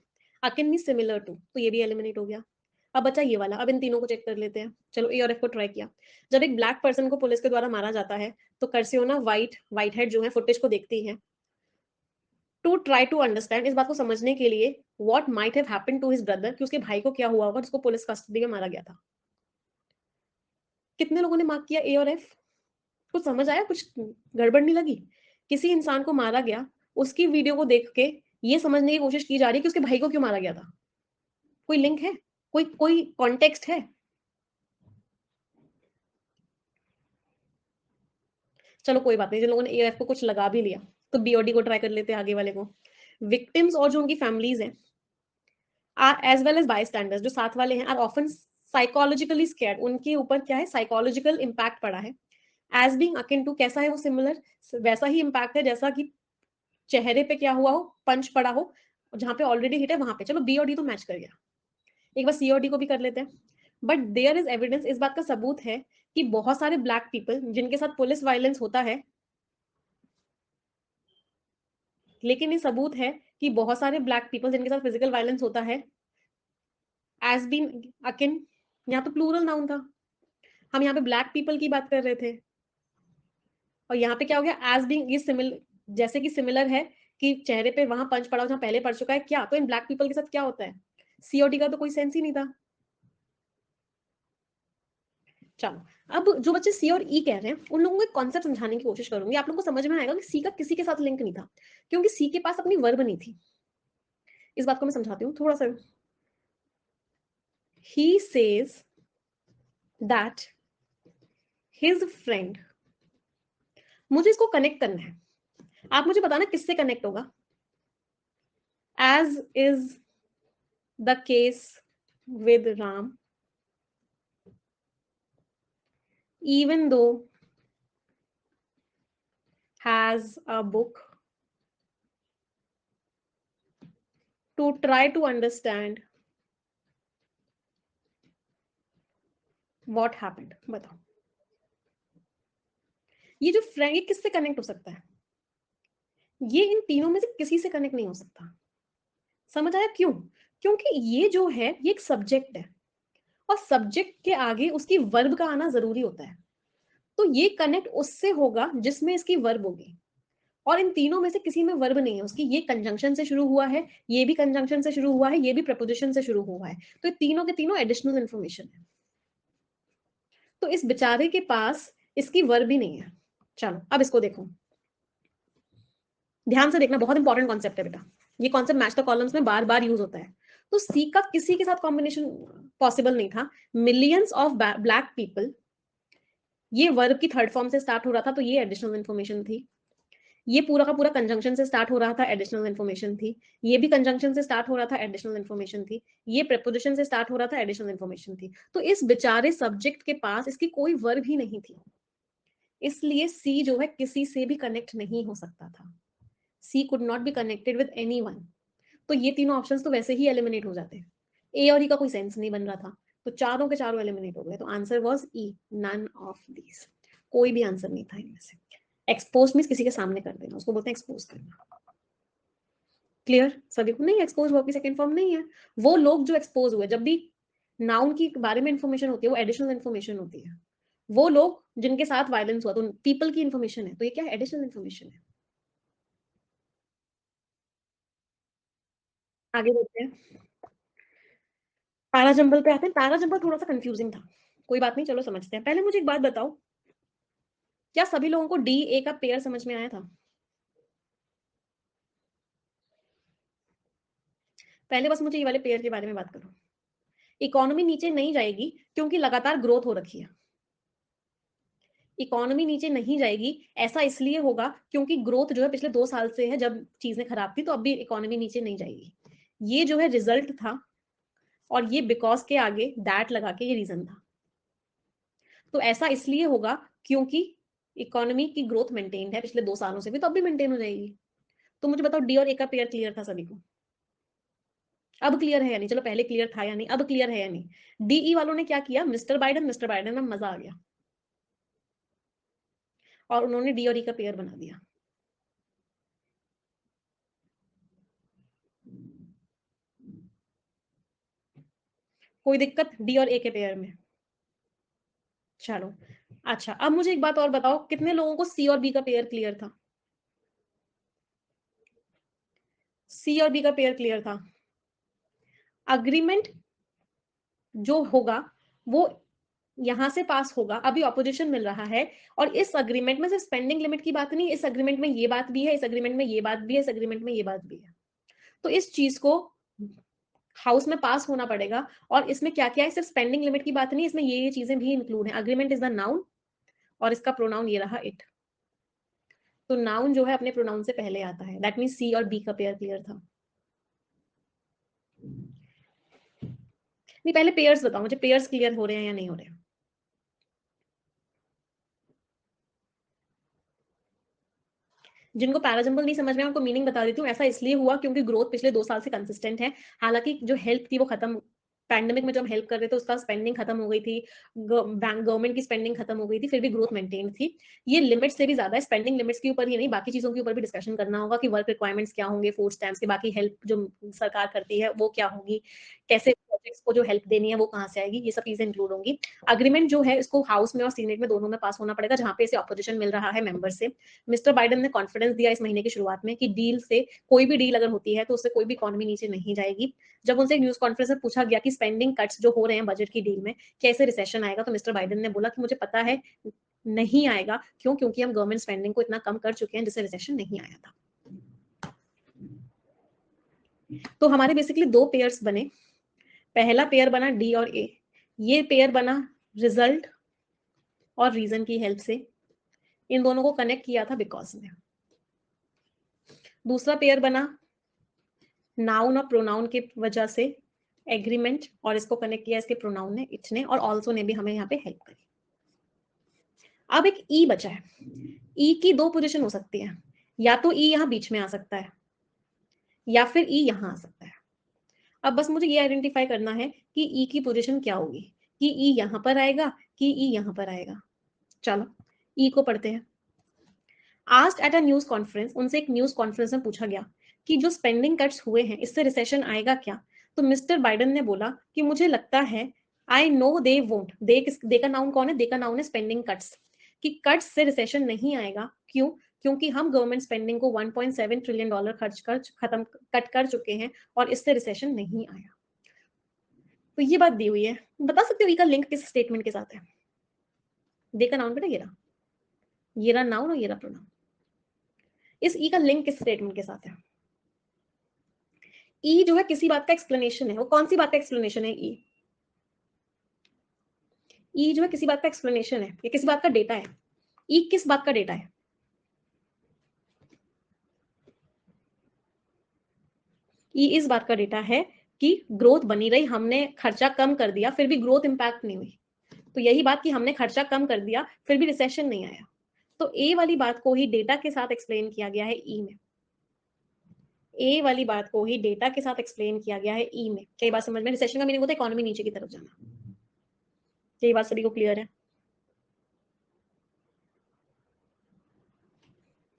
अकिन मीन सिमिलर टू, तो ये भी एलिमिनेट हो गया। अब बचा ये वाला। अब इन तीनों को चेक कर लेते हैं। चलो ए और एफ को ट्राई किया। जब एक ब्लैक पर्सन को पुलिस के द्वारा मारा जाता है तो कर्सियोना व्हाइट हेड जो है फुटेज को देखती है टू ट्राई टू अंडरस्टैंड, इस बात को समझने के लिए what might have happened to his brother, कि उसके भाई को क्या हुआ होगा जिसको पुलिस कस्टडी में मारा गया था। कितने लोगों ने मार्क किया ए और एफ? कुछ समझ आया? कुछ गड़बड़ नहीं लगी? किसी इंसान को मारा गया, उसकी वीडियो को देख के ये समझने की कोशिश की जा रही है कि उसके भाई को क्यों मारा गया था। कोई लिंक है? कोई कोई कॉन्टेक्स्ट है? चलो कोई बात नहीं, जिन लोगों ने ए एफ को कुछ लगा भी लिया तो बी और डी को ट्राई कर लेते हैं आगे वाले को। विक्टिम्स और जो उनकी फैमिलीज हैं are as well as bystanders, जो साथ वाले हैं, आर ऑफन साइकोलॉजिकली स्केर्ड, उनके ऊपर क्या है? साइकोलॉजिकल इम्पैक्ट पड़ा है। एज बीइंग अकिन टू, कैसा है वो? सिमिलर, वैसा ही इम्पैक्ट है जैसा कि चेहरे पे क्या हुआ हो, पंच पड़ा हो, जहां पे ऑलरेडी हिट है वहां पे। चलो बी और डी तो मैच कर गया, एक बार सी और डी को भी कर लेते हैं। बट देयर इज एविडेंस, इस बात का सबूत है कि बहुत सारे ब्लैक पीपल जिनके साथ पुलिस वायलेंस होता है, लेकिन ये सबूत है कि बहुत सारे ब्लैक पीपल जिनके साथ फिजिकल वायलेंस होता है एज बीन अकिन, यहाँ तो प्लूरल नाउन था, हम यहाँ पे ब्लैक पीपल की बात कर रहे थे, और यहाँ पे क्या हो गया? एज बीइंग, ये सिमिलर, जैसे कि सिमिलर है कि चेहरे पे वहां पंच पड़ा हो जहां पहले पड़ चुका है, क्या तो इन ब्लैक पीपल के साथ क्या होता है? सीओडी का तो कोई सेंस ही नहीं था। चलो अब जो बच्चे सी और ई कह रहे हैं उन लोगों को एक कॉन्सेप्ट समझाने की कोशिश करूंगी, आप लोगों को समझ में आएगा कि सी का किसी के साथ लिंक नहीं था, क्योंकि सी के पास अपनी वर्ब नहीं थी। इस बात को मैं समझाती हूँ थोड़ा सा। He says that his friend, मुझे इसको कनेक्ट करना है, आप मुझे बताना किससे कनेक्ट होगा। As is the case with Ram, even though has a book to try to understand what happened। बताओ ये जो फ्रेंड, ये किससे कनेक्ट हो सकता है? ये इन तीनों में से किसी से कनेक्ट नहीं हो सकता। समझ आया क्यों? क्योंकि ये जो है ये एक सब्जेक्ट है, और सब्जेक्ट के आगे उसकी वर्ब का आना जरूरी होता है, तो ये कनेक्ट उससे होगा जिसमें इसकी वर्ब होगी, और इन तीनों में से किसी में वर्ब नहीं है उसकी। ये कंजंक्शन से शुरू हुआ है, ये भी कंजंक्शन से शुरू हुआ है, ये भी प्रपोजिशन से शुरू हुआ है, तो ये तीनों के तीनों एडिशनल इंफॉर्मेशन है। तो इस बेचारे के पास इसकी वर्ब भी नहीं है। चलो अब इसको देखो, ध्यान से देखना, बहुत इंपॉर्टेंट कॉन्सेप्ट है बेटा, ये कॉन्सेप्ट मैच द कॉलम्स में बार बार यूज होता है। तो सी का किसी के साथ कॉम्बिनेशन पॉसिबल नहीं था। मिलियंस ऑफ ब्लैक पीपल, ये वर्ब की थर्ड फॉर्म से स्टार्ट हो रहा था, तो ये एडिशनल इन्फॉर्मेशन थी। ये पूरा का पूरा कंजंक्शन से स्टार्ट हो रहा था, एडिशनल इन्फॉर्मेशन थी। ये भी कंजंक्शन से स्टार्ट हो रहा था, एडिशनल इन्फॉर्मेशन थी। ये प्रेपोजिशन से स्टार्ट हो रहा था, एडिशनल इन्फॉर्मेशन थी। तो इस बेचारे सब्जेक्ट के पास इसकी कोई वर्ब ही नहीं थी, इसलिए सी जो है किसी से भी कनेक्ट नहीं हो सकता था। She could not be connected with anyone. तो ये तीनों ऑप्शंस तो वैसे ही एलिमिनेट हो जाते हैं, ए और ई का कोई सेंस नहीं बन रहा था, तो चारों के चारों एलिमिनेट हो गए। तो answer was E, none of these, कोई भी आंसर नहीं था इनमें से। एक्सपोज मींस किसी के सामने कर देना, उसको बोलते हैं एक्सपोज करना। क्लियर सभी को? नहीं, एक्सपोज वर्ब की सेकंड फॉर्म नहीं है। वो लोग जो एक्सपोज हुए, जब भी नाउन की बारे में इंफॉर्मेशन होती है वो एडिशनल इंफॉर्मेशन होती है। वो लोग जिनके साथ वायलेंस हुआ तो पीपल की इंफॉर्मेशन है, तो ये क्या है? एडिशनल इंफॉर्मेशन है। आगे बढ़ते हैं, पैरा जंबल पे आते हैं। पैरा जंबल थोड़ा सा कंफ्यूजिंग था, कोई बात नहीं, चलो समझते हैं। पहले मुझे एक बात बताओ, क्या सभी लोगों को डी ए का पेयर समझ में आया था? पहले बस मुझे ये वाले पेयर के बारे में बात करो। इकोनॉमी नीचे नहीं जाएगी क्योंकि लगातार ग्रोथ हो रखी है। इकोनॉमी नीचे नहीं जाएगी ऐसा इसलिए होगा क्योंकि ग्रोथ जो है पिछले 2 साल से है, जब चीजें खराब थी, तो अब भी इकोनॉमी नीचे नहीं जाएगी। ये जो है रिजल्ट था, और ये बिकॉज के आगे दैट लगा के ये रीजन था। तो ऐसा इसलिए होगा क्योंकि इकोनॉमी की ग्रोथ मेंटेन है पिछले 2 सालों से भी, तो अब भी मेंटेन हो जाएगी। तो मुझे बताओ, डी और ए का पेयर क्लियर था सभी को? अब क्लियर है या नहीं? चलो पहले क्लियर था या नहीं, अब क्लियर है या नहीं? डीई वालों ने क्या किया, मिस्टर बाइडन में मजा आ गया और उन्होंने डी और ई का पेयर बना दिया। कोई दिक्कत डी और ए के पेयर में? चलो, अच्छा, अब मुझे एक बात और बताओ, कितने लोगों को सी और बी का पेयर क्लियर था? सी और बी का पेयर क्लियर था। अग्रीमेंट जो होगा वो यहां से पास होगा, अभी ऑपोजिशन मिल रहा है, और इस अग्रीमेंट में सिर्फ स्पेंडिंग लिमिट की बात नहीं, इस अग्रीमेंट में ये बात भी है, इस अग्रीमेंट में ये बात भी है, इस अग्रीमेंट में ये बात भी है। तो इस चीज को हाउस में पास होना पड़ेगा। और इसमें क्या क्या है, सिर्फ स्पेंडिंग लिमिट की बात नहीं, इसमें ये चीजें भी इंक्लूड है। अग्रीमेंट इज द नाउन, और इसका प्रोनाउन ये रहा इट। तो नाउन जो है अपने प्रोनाउन से पहले आता है। दैट मीन सी और बी का पेयर क्लियर था। नहीं, पहले पेयर्स बताओ मुझे, पेयर्स क्लियर हो रहे हैं या नहीं हो रहे हैं? जिनको पैराजंबल नहीं समझ में, उनको मीनिंग बता देती हूँ। ऐसा इसलिए हुआ क्योंकि ग्रोथ पिछले 2 साल से कंसिस्टेंट है। हालांकि जो हेल्प थी वो खत्म, पैंडेमिक में जब हेल्प कर रहे थे उसका स्पेंडिंग खत्म हो गई थी, बैंक गवर्नमेंट की स्पेंडिंग खत्म हो गई थी, फिर भी ग्रोथ मेंटेन थी। ये लिमिट से भी ज्यादा है, स्पेंडिंग लिमिट्स के ऊपर ही नहीं, बाकी चीजों के ऊपर भी डिस्कशन करना होगा कि वर्क रिक्वायरमेंट्स क्या होंगे, फूड स्टैम्प्स के, बाकी हेल्प जो सरकार करती है वो क्या होगी, कैसे प्रोजेक्ट्स को जो हेल्प देनी है वो कहाँ से आएगी, ये सब चीजें इंक्लूड होंगी। अग्रीमेंट जो है इसको हाउस में और सीनेट में दोनों में पास होना पड़ेगा, जहां पे इसे ऑपोजिशन मिल रहा है मेंबर से। मिस्टर बाइडेन ने कॉन्फिडेंस दिया इस महीने की शुरुआत में कि डील से, कोई भी डील अगर होती है तो उससे कोई भी इकोनॉमी नीचे नहीं जाएगी। जब उनसे एक न्यूज कॉन्फ्रेंस में पूछा गया कि स्पेंडिंग कट्स जो हो रहे हैं बजट की डील में, कैसे रिसेशन आएगा, तो मिस्टर बाइडेन ने बोला कि मुझे पता है नहीं आएगा। क्यों? क्योंकि हम गवर्नमेंट स्पेंडिंग को इतना कम कर चुके हैं जिससे रिसेशन नहीं आया था। तो हमारे बेसिकली दो पेयर्स बने। पहला पेयर बना डी और ए, ये पेयर बना रिजल्ट और रीजन की हेल्प से। इन दोनों को कनेक्ट किया था बिकॉज ने। दूसरा पेयर बना नाउन और प्रोनाउन की वजह से, एग्रीमेंट, और इसको कनेक्ट किया इसके प्रोनाउन ने, इट ने, और ऑल्सो ने भी हमें यहाँ पे हेल्प करी। अब एक ई बचा है। ई की दो पोजीशन हो सकती है, या तो ई यहाँ बीच में आ सकता है, या फिर ई यहाँ आ सकता है। अब बस मुझे ये आइडेंटिफाई करना है कि ई की पोजीशन क्या होगी, कि ई यहाँ पर आएगा कि ई यहाँ पर आएगा। चलो ई को पढ़ते हैं। Asked at a news conference, उनसे एक न्यूज कॉन्फ्रेंस में पूछा गया कि जो स्पेंडिंग कट्स हुए हैं इससे रिसेशन आएगा क्या? तो मिस्टर बाइडेन ने बोला कि मुझे लगता है, आई नो दे वोंट, दे का नाउन कौन है? दे का नाउन है स्पेंडिंग कट्स, कि कट्स से रिसेशन नहीं आएगा। क्यों? क्योंकि हम गवर्नमेंट स्पेंडिंग को 1.7 ट्रिलियन डॉलर खर्च कर खत्म कट कर चुके हैं और इससे रिसेशन नहीं आया। तो ये बात दी हुई है। बता सकते हो ई का लिंक किस स्टेटमेंट के साथ है? दे का नाउन बेटा ये रहा नाउन और ये रहा प्रोनाउन। इस ई का लिंक किस स्टेटमेंट के साथ है? ई जो है किसी बात का एक्सप्लेनेशन है। वो कौन सी बात का एक्सप्लेनेशन है? ई ई जो है किसी बात का एक्सप्लेनेशन है, ये किसी बात का डेटा है। ई किस बात का डेटा है? ई इस बात का डेटा है कि ग्रोथ बनी रही, हमने खर्चा कम कर दिया फिर भी ग्रोथ इंपैक्ट नहीं हुई। तो यही बात कि हमने खर्चा कम कर दिया फिर भी रिसेशन नहीं आया। तो ए वाली बात को ही डेटा के साथ एक्सप्लेन किया गया है ई में। ए वाली बात को ही डेटा के साथ एक्सप्लेन किया गया है ई में। कई बात समझ में, रिसेशन का मीनिंग होता है इकोनॉमी नीचे की तरफ जाना। यही बात सभी को क्लियर है?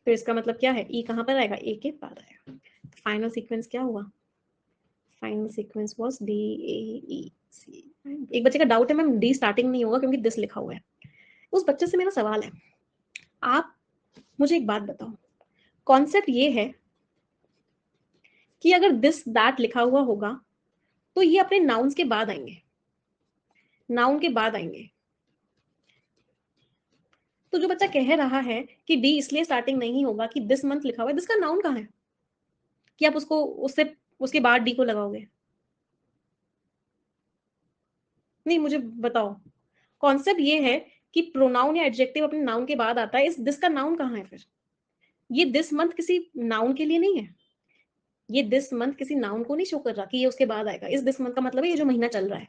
तो इसका मतलब क्या है? ई कहां पर आएगा? ए के बाद आएगा। फाइनल सीक्वेंस क्या हुआ? Final sequence was D A E C. एक बच्चे का डाउट है मैम, डी स्टार्टिंग नहीं होगा क्योंकि दिस लिखा हुआ है। उस बच्चे से मेरा सवाल है, आप मुझे एक बात बताओ, कॉन्सेप्ट ये है कि अगर दिस दैट लिखा हुआ होगा तो ये अपने नाउन्स के बाद आएंगे, नाउन के बाद आएंगे। तो जो बच्चा कह रहा है कि डी इसलिए स्टार्टिंग नहीं होगा कि दिस मंथ लिखा हुआ है, दिस का नाउन कहाँ है कि आप उसको उससे उसके बाद डी को लगाओगे? नहीं, मुझे बताओ। कॉन्सेप्ट ये है कि प्रोनाउन या एडजेक्टिव अपने नाउन के बाद आता है, इस दिस का नाउन कहाँ है फिर? ये दिस मंथ किसी नाउन के लिए नहीं है, ये दिस मंथ किसी नाउन को नहीं शो कर रहा कि ये उसके बाद आएगा। इस दिस मंथ का मतलब है ये जो महीना चल रहा है,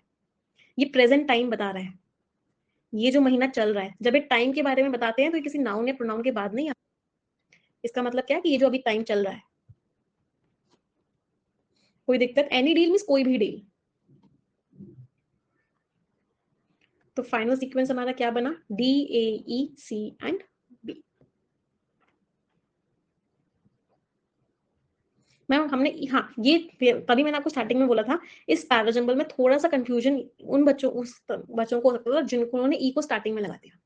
ये प्रेजेंट टाइम बता रहा है, ये जो महीना चल रहा है। जब एक टाइम के बारे में बताते हैं तो ये किसी नाउन या प्रोनाउन के बाद नहीं आता। इसका मतलब क्या है कि ये जो अभी टाइम चल रहा है। कोई दिक्कत? एनी डील मीन्स कोई भी डील। तो फाइनल सीक्वेंस हमारा क्या बना? D A E C and B. Ma'am हमने, हाँ, ये तभी मैंने आपको स्टार्टिंग में बोला था, इस पैराजंबल में थोड़ा सा कंफ्यूजन उन बच्चों बच्चों को हो सकता था जिन्होंने ई को स्टार्टिंग में लगा दिया।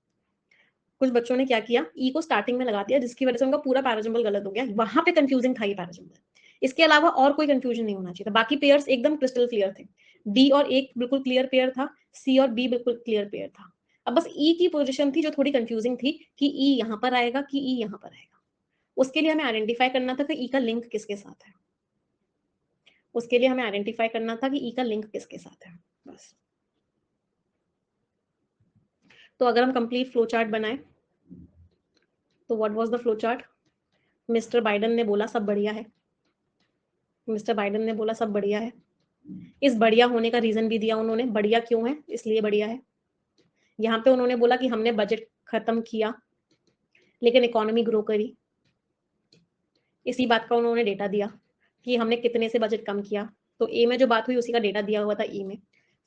कुछ बच्चों ने क्या किया, ई को स्टार्टिंग में लगा दिया, जिसकी वजह से उनका पूरा पैराजंबल गलत हो गया। वहां पे कंफ्यूजिंग था ये पैराजंबल। इसके अलावा और कोई कंफ्यूजन नहीं होना चाहिए था। बाकी पेयर्स एकदम क्रिस्टल क्लियर थे। डी और एक बिल्कुल क्लियर पेयर था, सी और बी बिल्कुल क्लियर पेयर था। अब बस ई की पोजीशन थी जो थोड़ी कंफ्यूजिंग थी कि ई यहां पर आएगा कि ई यहां पर आएगा। उसके लिए हमें आइडेंटिफाई करना था कि ई का लिंक किसके साथ है। उसके लिए हमें आइडेंटिफाई करना था कि ई का लिंक किसके साथ है, बस। तो अगर हम कंप्लीट फ्लो चार्ट बनाए तो what was the flow chart? Mister Biden ने बोला सब बढ़िया है, मिस्टर बाइडन ने बोला सब बढ़िया है। इस बढ़िया होने का रीजन भी दिया उन्होंने, बढ़िया क्यों है, इसलिए बढ़िया है। यहाँ पे उन्होंने बोला कि हमने बजट खत्म किया लेकिन इकोनॉमी ग्रो करी। इसी बात का उन्होंने डेटा दिया कि हमने कितने से बजट कम किया। तो ए में जो बात हुई उसी का डेटा दिया हुआ था ई में।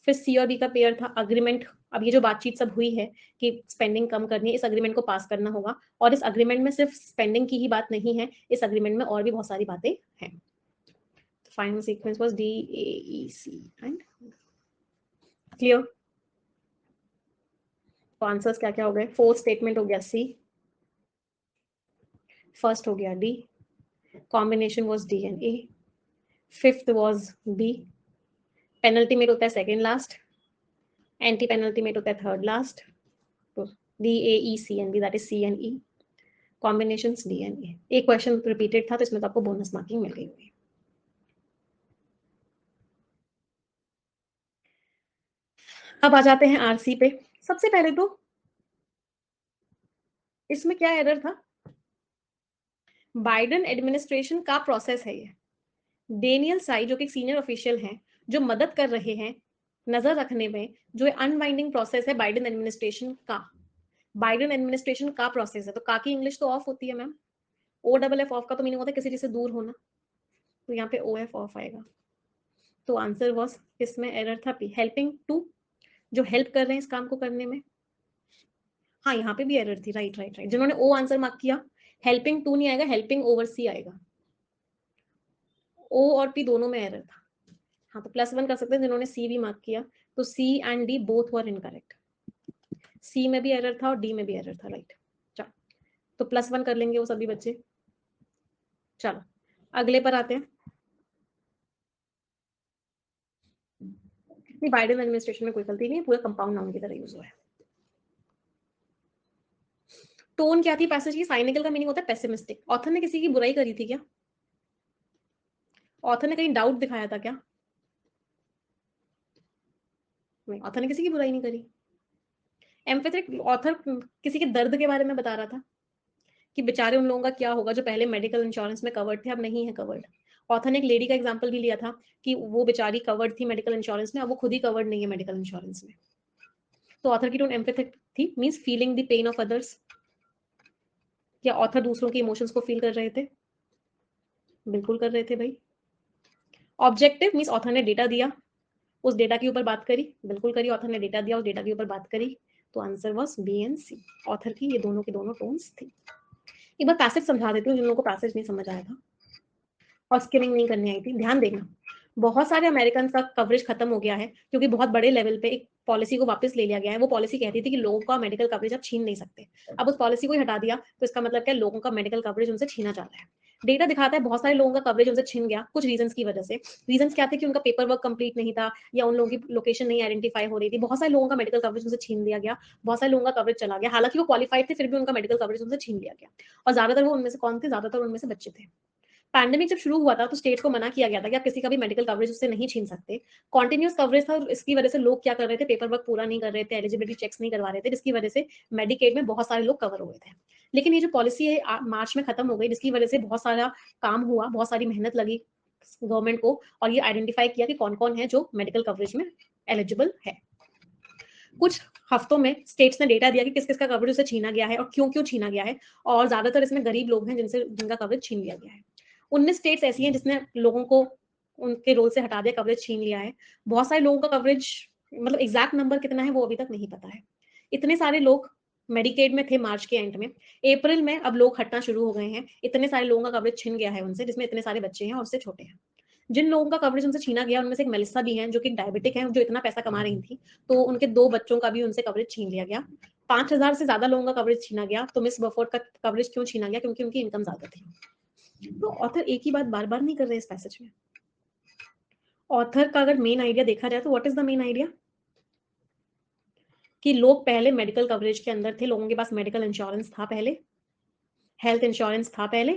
फिर सी और बी का पेयर था अग्रीमेंट। अब ये जो बातचीत सब हुई है कि स्पेंडिंग कम करनी है, इस अग्रीमेंट को पास करना होगा। और इस अग्रीमेंट में सिर्फ स्पेंडिंग की ही बात नहीं है, इस अग्रीमेंट में और भी बहुत सारी बातें हैं। Final sequence was D A E C and clear. तो आंसर्स क्या क्या हो गए? फोर्थ स्टेटमेंट हो गया सी, फर्स्ट हो गया D, combination was D and A, fifth was B, penalty met होता है second last, anti penalty met होता है थर्ड लास्ट। तो D A E C and B, that is C and E, combinations D and A. एक question repeated था तो इसमें तो आपको बोनस मार्किंग मिल गई होगी। अब आ जाते हैं आरसी पे। सबसे पहले तो इसमें क्या एरर था? बाइडेन एडमिनिस्ट्रेशन का प्रोसेस है ये। डेनियल साई जो कि सीनियर ऑफिशियल हैं, जो मदद कर रहे हैं नजर रखने में, जो अनवाइंडिंग प्रोसेस है बाइडेन एडमिनिस्ट्रेशन का। बाइडेन एडमिनिस्ट्रेशन का प्रोसेस है तो का की इंग्लिश तो ऑफ होती है ma'am. O double F off का तो मीनिंग होता है किसी चीज से दूर होना, तो यहाँ पे ओ एफ ऑफ आएगा। तो आंसर वॉज, इसमें एरर था पी, हेल्पिंग टू, जो हेल्प कर रहे हैं इस काम को करने में। हाँ, यहाँ पे भी एरर थी, राइट राइट राइट। जिन्होंने ओ आंसर मार्क किया, हेल्पिंग टू नहीं आएगा, हेल्पिंग ओवरसी आएगा। ओ और पी दोनों में एरर था। हाँ, तो +1 कर सकते हैं जिन्होंने सी भी मार्क किया। तो C and D both were incorrect. C में भी एरर था और डी में भी एरर था, राइट। चलो, तो +1 कर लेंगे वो सभी बच्चे। चलो अगले पर आते हैं। नहीं, बाइडेन एडमिनिस्ट्रेशन में कोई गलती नहीं है, पूरा कंपाउंड नाउन की तरह यूज हुआ है। टोन क्या थी पैसेज की? साइनिकल का मीनिंग होता है पेसिमिस्टिक। ऑथर ने किसी की बुराई करी थी क्या? ऑथर ने कहीं डाउट दिखाया था क्या? नहीं, ऑथर ने किसी की बुराई नहीं करी। एम्फेथिक ऑथर किसी के दर्द के बारे में बता रहा था कि बेचारे उन लोगों का क्या होगा जो पहले मेडिकल इंश्योरेंस में कवर्ड थे, अब नहीं है कवर्ड। ऑथर ने एक लेडी का एग्जांपल भी लिया था कि वो बेचारी कवर्ड थी मेडिकल इंश्योरेंस में, अब वो खुद ही कवर्ड नहीं है मेडिकल इंश्योरेंस में। तो ऑथर की टोन एम्पैथिक थी, means feeling the pain of others. क्या ऑथर दूसरों के इमोशंस को फील कर रहे थे? बिल्कुल कर रहे थे भाई। ऑब्जेक्टिव मींस ऑथर ने डेटा दिया, उस डेटा के ऊपर बात करी। बिल्कुल करी, ऑथर ने डेटा दिया, उस डेटा के ऊपर बात करी। तो answer was B and C. Author की ये दोनों के दोनों टोन्स थी। एक बार पैसेज समझा देती हूँ जिन लोगों को पैसेज नहीं समझ आया था और स्किमिंग नहीं करनी आई थी। ध्यान देना, बहुत सारे अमेरिकन का कवरेज खत्म हो गया है क्योंकि बहुत बड़े लेवल पे एक पॉलिसी को वापस ले लिया गया है। वो पॉलिसी कहती थी कि लोगों का मेडिकल कवरेज आप छीन नहीं सकते। अब उस पॉलिसी को ही हटा दिया तो इसका मतलब क्या, लोगों का मेडिकल कवरेज उनसे छीना जा रहा है। डेटा दिखाता है बहुत सारे लोगों का कवरेज उनसे छिन गया कुछ रीजंस की वजह से। रीजंस क्या थे कि उनका पेपर वर्क कंप्लीट नहीं था या उन लोगों की लोकेशन नहीं आइडेंटिफाई हो रही थी। बहुत सारे लोगों का मेडिकल कवरेज उनसे छीन लिया गया, बहुत सारे लोगों का कवरेज चला गया। हालांकि वो क्वालिफाइड थे, फिर भी उनका मेडिकल कवरेज उनसे छीन लिया गया। और ज्यादातर वो उनमें से कौन थे? ज्यादातर उनमें से बच्चे थे। पैंडेमिक जब शुरू हुआ था तो स्टेट को मना किया गया था कि आप किसी का भी मेडिकल कवरेज उससे नहीं छीन सकते। कॉन्टिन्यूस कवरेज था, इसकी वजह से लोग क्या कर रहे थे? पेपर वर्क पूरा नहीं कर रहे थे, एलिजिबिलिटी चेक्स नहीं करवा रहे थे, जिसकी वजह से मेडिकेड में बहुत सारे लोग कवर हो गए थे। लेकिन ये जो पॉलिसी है मार्च में खत्म हो गई, जिसकी वजह से बहुत सारा काम हुआ, बहुत सारी मेहनत लगी गवर्नमेंट को, और ये आइडेंटिफाई किया कि कौन कौन है जो मेडिकल कवरेज में एलिजिबल है। कुछ हफ्तों में स्टेट्स ने डेटा दिया कि किस किस का कवरेज उसे छीना गया है और क्यों क्यों छीना गया है, और ज्यादातर इसमें गरीब लोग हैं जिनका कवरेज छीन लिया गया है। 19 स्टेट्स ऐसी हैं जिसने लोगों को उनके रोल से हटा दिया, कवरेज छीन लिया है। बहुत सारे लोगों का कवरेज, मतलब एग्जैक्ट नंबर कितना है वो अभी तक नहीं पता है। इतने सारे लोग मेडिकेड में थे मार्च के एंड में, अप्रैल में अब लोग हटना शुरू हो गए हैं। इतने सारे लोगों का कवरेज छिन गया है उनसे, जिसमें इतने सारे बच्चे हैं और उससे छोटे हैं। जिन लोगों का कवरेज उनसे छीना गया उनमें से एक मेलिसा भी है जो कि डायबिटिक है, जो इतना पैसा कमा रही थी, तो उनके 2 बच्चों का भी उनसे कवरेज छीन लिया गया। 5000 से ज्यादा लोगों का कवरेज छीना गया। तो मिस बफोर्ड का कवरेज क्यों छीना गया? क्योंकि उनकी इनकम ज्यादा थी। तो ऑथर एक ही बात बार बार नहीं कर रहे इस पैसेज में। ऑथर का अगर मेन आइडिया देखा जाए तो what is the main idea? कि लोग पहले मेडिकल कवरेज के अंदर थे, लोगों के पास मेडिकल इंश्योरेंस था, पहले हेल्थ इंश्योरेंस था। पहले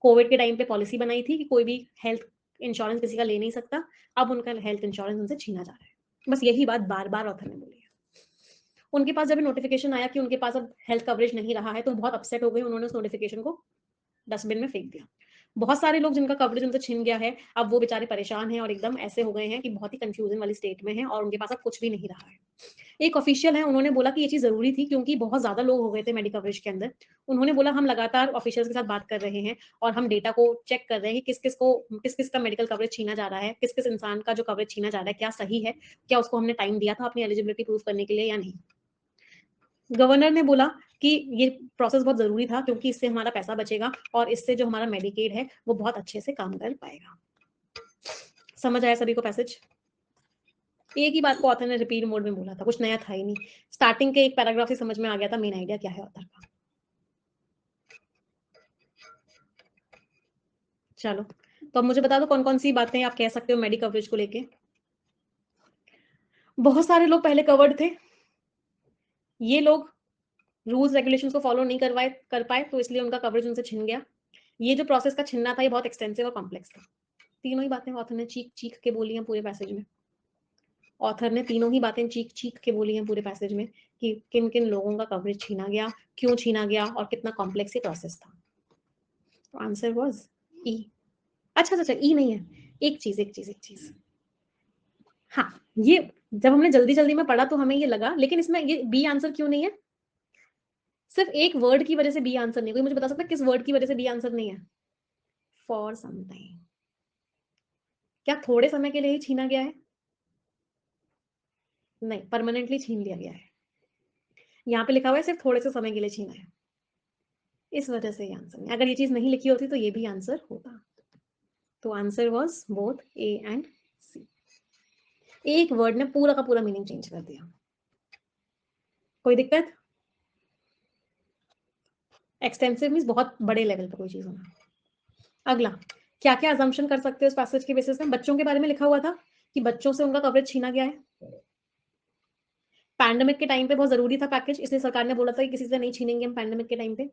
कोविड के टाइम पे पॉलिसी बनाई थी कि कोई भी हेल्थ इंश्योरेंस किसी का ले नहीं सकता। अब उनका हेल्थ इंश्योरेंस उनसे छीना जा रहा है। बस यही बात बार बार ऑथर ने बोली है। उनके पास जब नोटिफिकेशन आया कि उनके पास अब हेल्थ कवरेज नहीं रहा है तो बहुत अपसेट हो गए। उन्होंने उस नोटिफिकेशन को डस्टबिन में फेंक दिया। बहुत सारे लोग जिनका कवरेज उनसे छिन गया है, अब वो बेचारे परेशान हैं और एकदम ऐसे हो गए हैं कि बहुत ही कंफ्यूजन वाली स्टेट में है और उनके पास अब कुछ भी नहीं रहा है। एक ऑफिशियल है, उन्होंने बोला कि ये चीज जरूरी थी क्योंकि बहुत ज्यादा लोग हो गए थे मेडिकल कवरेज के अंदर। उन्होंने बोला हम लगातार ऑफिशियल्स के साथ बात कर रहे हैं और हम डेटा को चेक कर रहे हैं कि किस किस का मेडिकल कवरेज छीना जा रहा है, किस किस इंसान का जो कवरेज छीना जा रहा है क्या सही है, क्या उसको हमने टाइम दिया था अपनी एलिजिबिलिटी प्रूव करने के लिए या नहीं। गवर्नर ने बोला कि ये प्रोसेस बहुत जरूरी था क्योंकि इससे हमारा पैसा बचेगा और इससे जो हमारा मेडिकेड है वो बहुत अच्छे से काम कर पाएगा। समझ आया सभी को पैसेज? एक ही बात को ऑथर ने रिपीट मोड में बोला था, कुछ नया था ही नहीं। स्टार्टिंग के एक पैराग्राफ से समझ में आ गया था मेन आइडिया क्या है ऑथर का। चलो, तो अब मुझे बता दो कौन कौन सी बातें आप कह सकते हो मेडी कवरेज को लेके। बहुत सारे लोग पहले कवर्ड थे, ये लोग रूल्स रेगुलेशंस को फॉलो नहीं कर पाए तो इसलिए उनका कवरेज उनसे छिन गया। ये जो प्रोसेस का छिनना था ये बहुत एक्सटेंसिव और कॉम्प्लेक्स था। तीनों ही बातें ऑथर ने चीख चीख के बोली हैं पूरे पैसेज में। ऑथर ने तीनों ही बातें चीख चीख के बोली हैं पूरे पैसेज में कि किन किन लोगों का कवरेज छीना गया, क्यों छीना गया और कितना कॉम्प्लेक्स ये प्रोसेस था। तो आंसर वाज ई। अच्छा अच्छा, ई नहीं है। एक चीज। हाँ, ये जब हमने जल्दी जल्दी में पढ़ा तो हमें ये लगा, लेकिन इसमें ये बी आंसर क्यों नहीं है? सिर्फ एक वर्ड की वजह से बी आंसर नहीं। कोई मुझे बता सकता है किस वर्ड की वजह से बी आंसर नहीं है? For some time. क्या थोड़े समय के लिए ही छीना गया है? नहीं, परमानेंटली छीन लिया गया है। यहाँ पे लिखा हुआ है सिर्फ थोड़े से समय के लिए छीना है, इस वजह से ये आंसर नहीं। अगर ये चीज नहीं लिखी होती तो ये भी आंसर होता। तो answer was both A and C. एक वर्ड ने पूरा का पूरा मीनिंग चेंज कर दिया। कोई दिक्कत? एक्सटेंसिव मीन्स बहुत बड़े लेवल पर कोई चीज होना। अगला, क्या क्या अजम्पशन कर सकते हो इस पैसेज के बेसिस में? बच्चों के बारे में लिखा हुआ था कि बच्चों से उनका कवरेज छीना गया है। पैंडेमिक के टाइम पे बहुत जरूरी था पैकेज, इसलिए सरकार ने बोला था कि किसी से नहीं छीनेंगे हम पैंडेमिक के टाइम पे।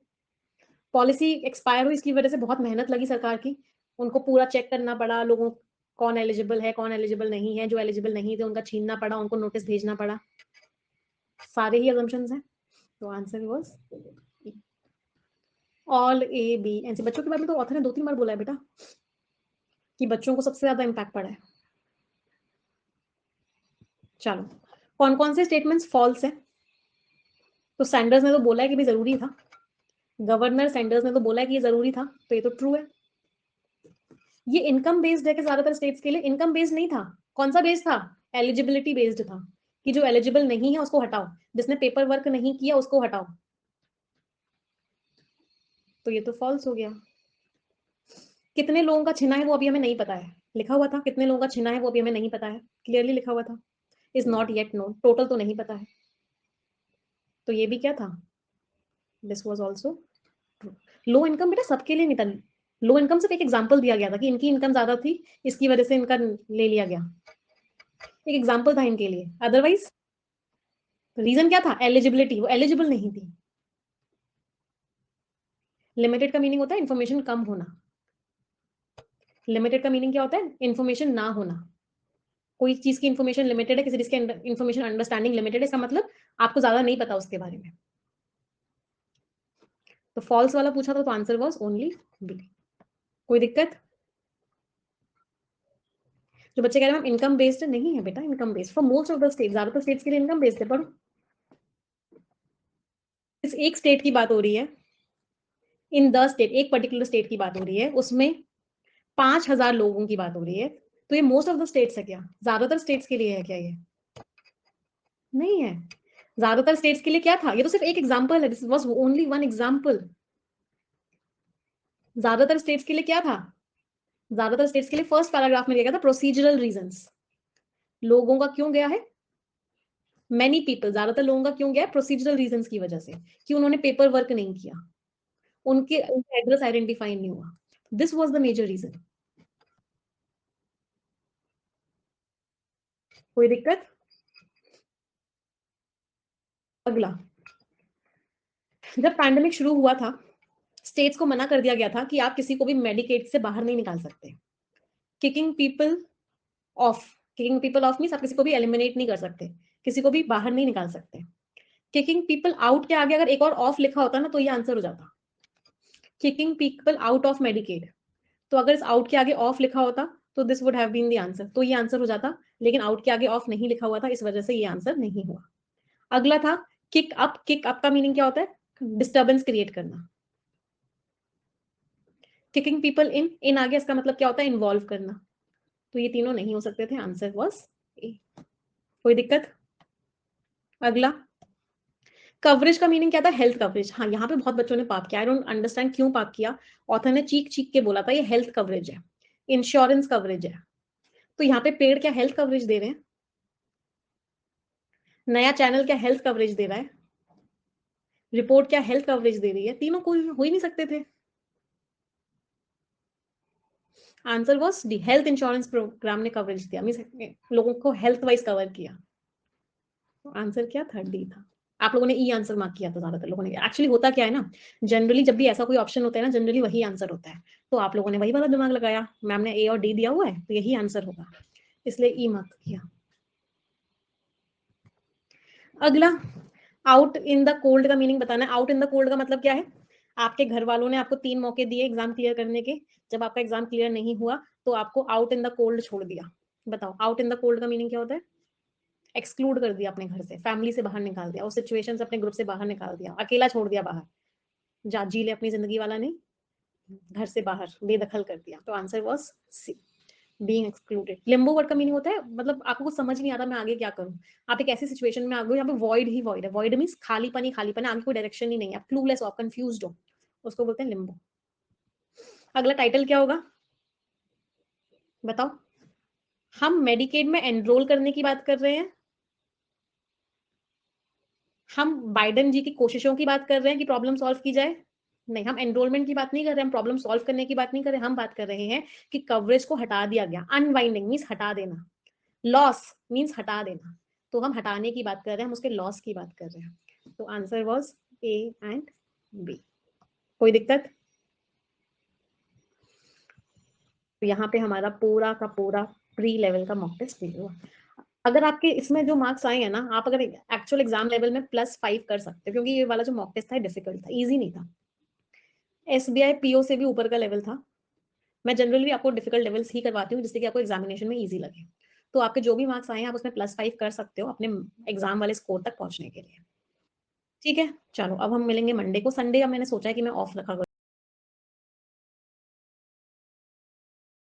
पॉलिसी एक्सपायर हुई, इसकी वजह से बहुत मेहनत लगी सरकार की। उनको पूरा चेक करना पड़ा, लोगों कौन एलिजिबल है कौन एलिजिबल नहीं है। जो एलिजिबल नहीं थे उनका छीनना पड़ा, उनको नोटिस भेजना पड़ा। सारे ही अजम्पशंस हैं। तो answer was all A B and C. बच्चों के बारे में तो ऑथर ने 2-3 बार बोला है बेटा कि बच्चों को सबसे ज्यादा इंपैक्ट पड़ा है। चलो, कौन कौन से स्टेटमेंट्स फॉल्स है? तो सैंडर्स ने तो बोला है कि भी जरूरी था, गवर्नर सैंडर्स ने तो बोला है कि ये जरूरी था, तो ये तो ट्रू है। ये इनकम बेस्ड है कि ज्यादातर स्टेट्स के लिए इनकम बेस्ड नहीं था। कौन सा बेस्ड था? एलिजिबिलिटी बेस्ड था, कि जो एलिजिबल नहीं है उसको हटाओ, जिसने पेपर वर्क नहीं किया उसको हटाओ। तो ये तो फॉल्स हो गया। कितने लोगों का छिना है वो अभी हमें नहीं पता है। लिखा हुआ था कितने लोगों का छिना है वो अभी हमें नहीं पता है, क्लियरली लिखा हुआ था। Is not yet known, total तो नहीं पता है। तो ये भी क्या था? This was also true. Low income बेटा सबके लिए नहीं था। लो इनकम सिर्फ एक एग्जांपल दिया गया था कि इनकी इनकम ज्यादा थी, इसकी वजह से इनका ले लिया गया, एक एग्जांपल था इनके लिए। अदरवाइज रीजन क्या था? एलिजिबिलिटी, वो एलिजिबल नहीं थी। लिमिटेड का मीनिंग होता है इन्फॉर्मेशन कम होना। लिमिटेड का मीनिंग क्या होता है? इन्फॉर्मेशन ना होना। कोई चीज की इन्फॉर्मेशन लिमिटेड है, किसी चीज की इन्फॉर्मेशन अंडरस्टैंडिंग लिमिटेड है, इसका मतलब आपको ज्यादा नहीं पता उसके बारे में। तो फॉल्स वाला पूछा था तो आंसर वाज ओनली बी। कोई दिक्कत? जो बच्चे कह रहे हैं मैम इनकम बेस्ड नहीं है बेटा, income based for most of the state, ज्यादातर स्टेट्स के लिए इनकम बेस्ड है। पर इस एक स्टेट की बात हो रही है, इन द स्टेट, एक पर्टिकुलर स्टेट की बात हो रही है, उसमें 5,000 लोगों की बात हो रही है। तो ये मोस्ट ऑफ द स्टेट्स है क्या? ज्यादातर स्टेट्स के लिए है क्या? ये नहीं है। ज्यादातर स्टेट्स के लिए क्या था? ये तो सिर्फ एक एग्जांपल है, this was only one example. ज्यादातर स्टेट्स के लिए क्या था? ज्यादातर स्टेट्स के लिए फर्स्ट पैराग्राफ में दिया गया था प्रोसीजरल रीजंस। लोगों का क्यों गया है? मेनी पीपल, ज्यादातर लोगों का क्यों गया है? प्रोसीजरल रीजंस की वजह से, कि उन्होंने पेपर वर्क नहीं किया, उनके एड्रेस आइडेंटिफाई नहीं हुआ। This was the major reason. कोई दिक्कत? अगला, जब पैंडेमिक शुरू हुआ था, स्टेट्स को मना कर दिया गया था कि आप किसी को भी मेडिकेट से बाहर नहीं निकाल सकते। Kicking people of, kicking people of means आप किसी को भी एलिमिनेट नहीं कर सकते, किसी को भी बाहर नहीं निकाल सकते। किकिंग पीपल आउट के आगे अगर एक और ऑफ लिखा होता ना तो ये आंसर हो जाता। Kicking people out of Medicaid, तो अगर इस आउट के आगे ऑफ लिखा होता तो this would have been the answer, तो ये आंसर हो जाता। लेकिन आउट के आगे ऑफ नहीं लिखा हुआ था, इस वजह से ये आंसर नहीं हुआ। अगला था किक अप। किक अप का मीनिंग क्या होता है? डिस्टर्बेंस क्रिएट करना। किकिंग पीपल इन, इन आगे इसका मतलब क्या होता है? इन्वॉल्व करना। तो ये तीनों नहीं हो सकते थे, आंसर वॉज ए। कोई दिक्कत? अगला, कवरेज का मीनिंग क्या था? Health coverage. हाँ, यहाँ पे बहुत बच्चों ने पाप किया, आई डोंट अंडरस्टैंड क्यों पाप किया। ऑथर ने चीख चीख के बोला था ये हेल्थ कवरेज है, इंश्योरेंस कवरेज है। तो यहाँ पे पेड़ क्या हेल्थ कवरेज दे रहे हैं? नया चैनल क्या हेल्थ कवरेज दे रहा है? रिपोर्ट क्या हेल्थ कवरेज दे रही है? तीनों कोई हो ही नहीं सकते थे। Answer was D, health insurance program ने कवरेज दिया, मीन लोगों को हेल्थ वाइज कवर किया। तो आंसर क्या था? डी था। आप लोगों ने ई आंसर मार्क किया था, ज्यादातर लोगों ने। एक्चुअली होता क्या है ना, जनरली जब भी ऐसा कोई ऑप्शन होता है ना, जनरली वही आंसर होता है। तो आप लोगों ने वही वाला दिमाग लगाया, मैम ने ए और डी दिया हुआ है तो यही आंसर होगा, इसलिए ई मार्क किया। अगला, आउट इन द कोल्ड का मीनिंग बताना है। आउट इन द कोल्ड का मतलब क्या है? आपके घर वालों ने आपको 3 मौके दिए एग्जाम क्लियर करने के, जब आपका एग्जाम क्लियर नहीं हुआ तो आपको आउट इन द कोल्ड छोड़ दिया। बताओ आउट इन द कोल्ड का मीनिंग क्या होता है? एक्सक्लूड कर दिया अपने घर से, फैमिली से बाहर निकाल दिया, उस सिचुएशन से अपने ग्रुप से बाहर निकाल दिया, अकेला छोड़ दिया बाहर, जा जी ले अपनी जिंदगी वाला नहीं, घर से बाहर बेदखल कर दिया। तो answer was C, being excluded. Limbo word का मीनिंग होता है, मतलब आपको कुछ समझ नहीं आता मैं आगे क्या करूं, आप एक ऐसी सिचुएशन में आ गए यहाँ पे वॉइड ही वॉइड है। वॉइड मींस खालीपन ही खालीपन है, आगे कोई डायरेक्शन ही नहीं है, आप क्लूलेस हो, आप कंफ्यूज्ड हो, उसको बोलते हैं लिम्बो। अगला टाइटल क्या होगा? बताओ। हम मेडिकेड में एनरोल करने की बात कर रहे हैं, हम बाइडेन जी की कोशिशों की बात कर रहे हैं कि प्रॉब्लम सॉल्व की जाए? नहीं, हम एनरोलमेंट की बात नहीं कर रहे, हम प्रॉब्लम सॉल्व करने की बात नहीं कर रहे, हम बात कर रहे हैं कि कवरेज को हटा दिया गया। अनवाइंडिंग मीन्स हटा देना, लॉस मीन्स हटा देना। तो हम हटाने की बात कर रहे हैं, हम उसके लॉस की बात कर रहे हैं। तो answer was A and B. कोई दिक्कत? तो यहाँ पे हमारा पूरा का पूरा प्री लेवल का मॉक टेस्ट क्लियर हुआ। अगर आपके इसमें जो मार्क्स आए हैं ना, आप अगर एक्चुअल एग्जाम लेवल में +5 कर सकते हो, क्योंकि ये वाला जो मॉक टेस्ट था डिफिकल्ट था, इजी नहीं था। एसबीआई पीओ से भी ऊपर का लेवल था। मैं जनरली आपको डिफिकल्ट लेवल्स ही करवाती हूँ जिससे कि आपको एग्जामिनेशन में इजी लगे। तो आपके जो भी मार्क्स आए हैं आप उसमें +5 कर सकते हो अपने एग्जाम वाले स्कोर तक पहुंचने के लिए। ठीक है, चलो अब हम मिलेंगे मंडे को। संडे अब मैंने सोचा है कि मैं ऑफ रखा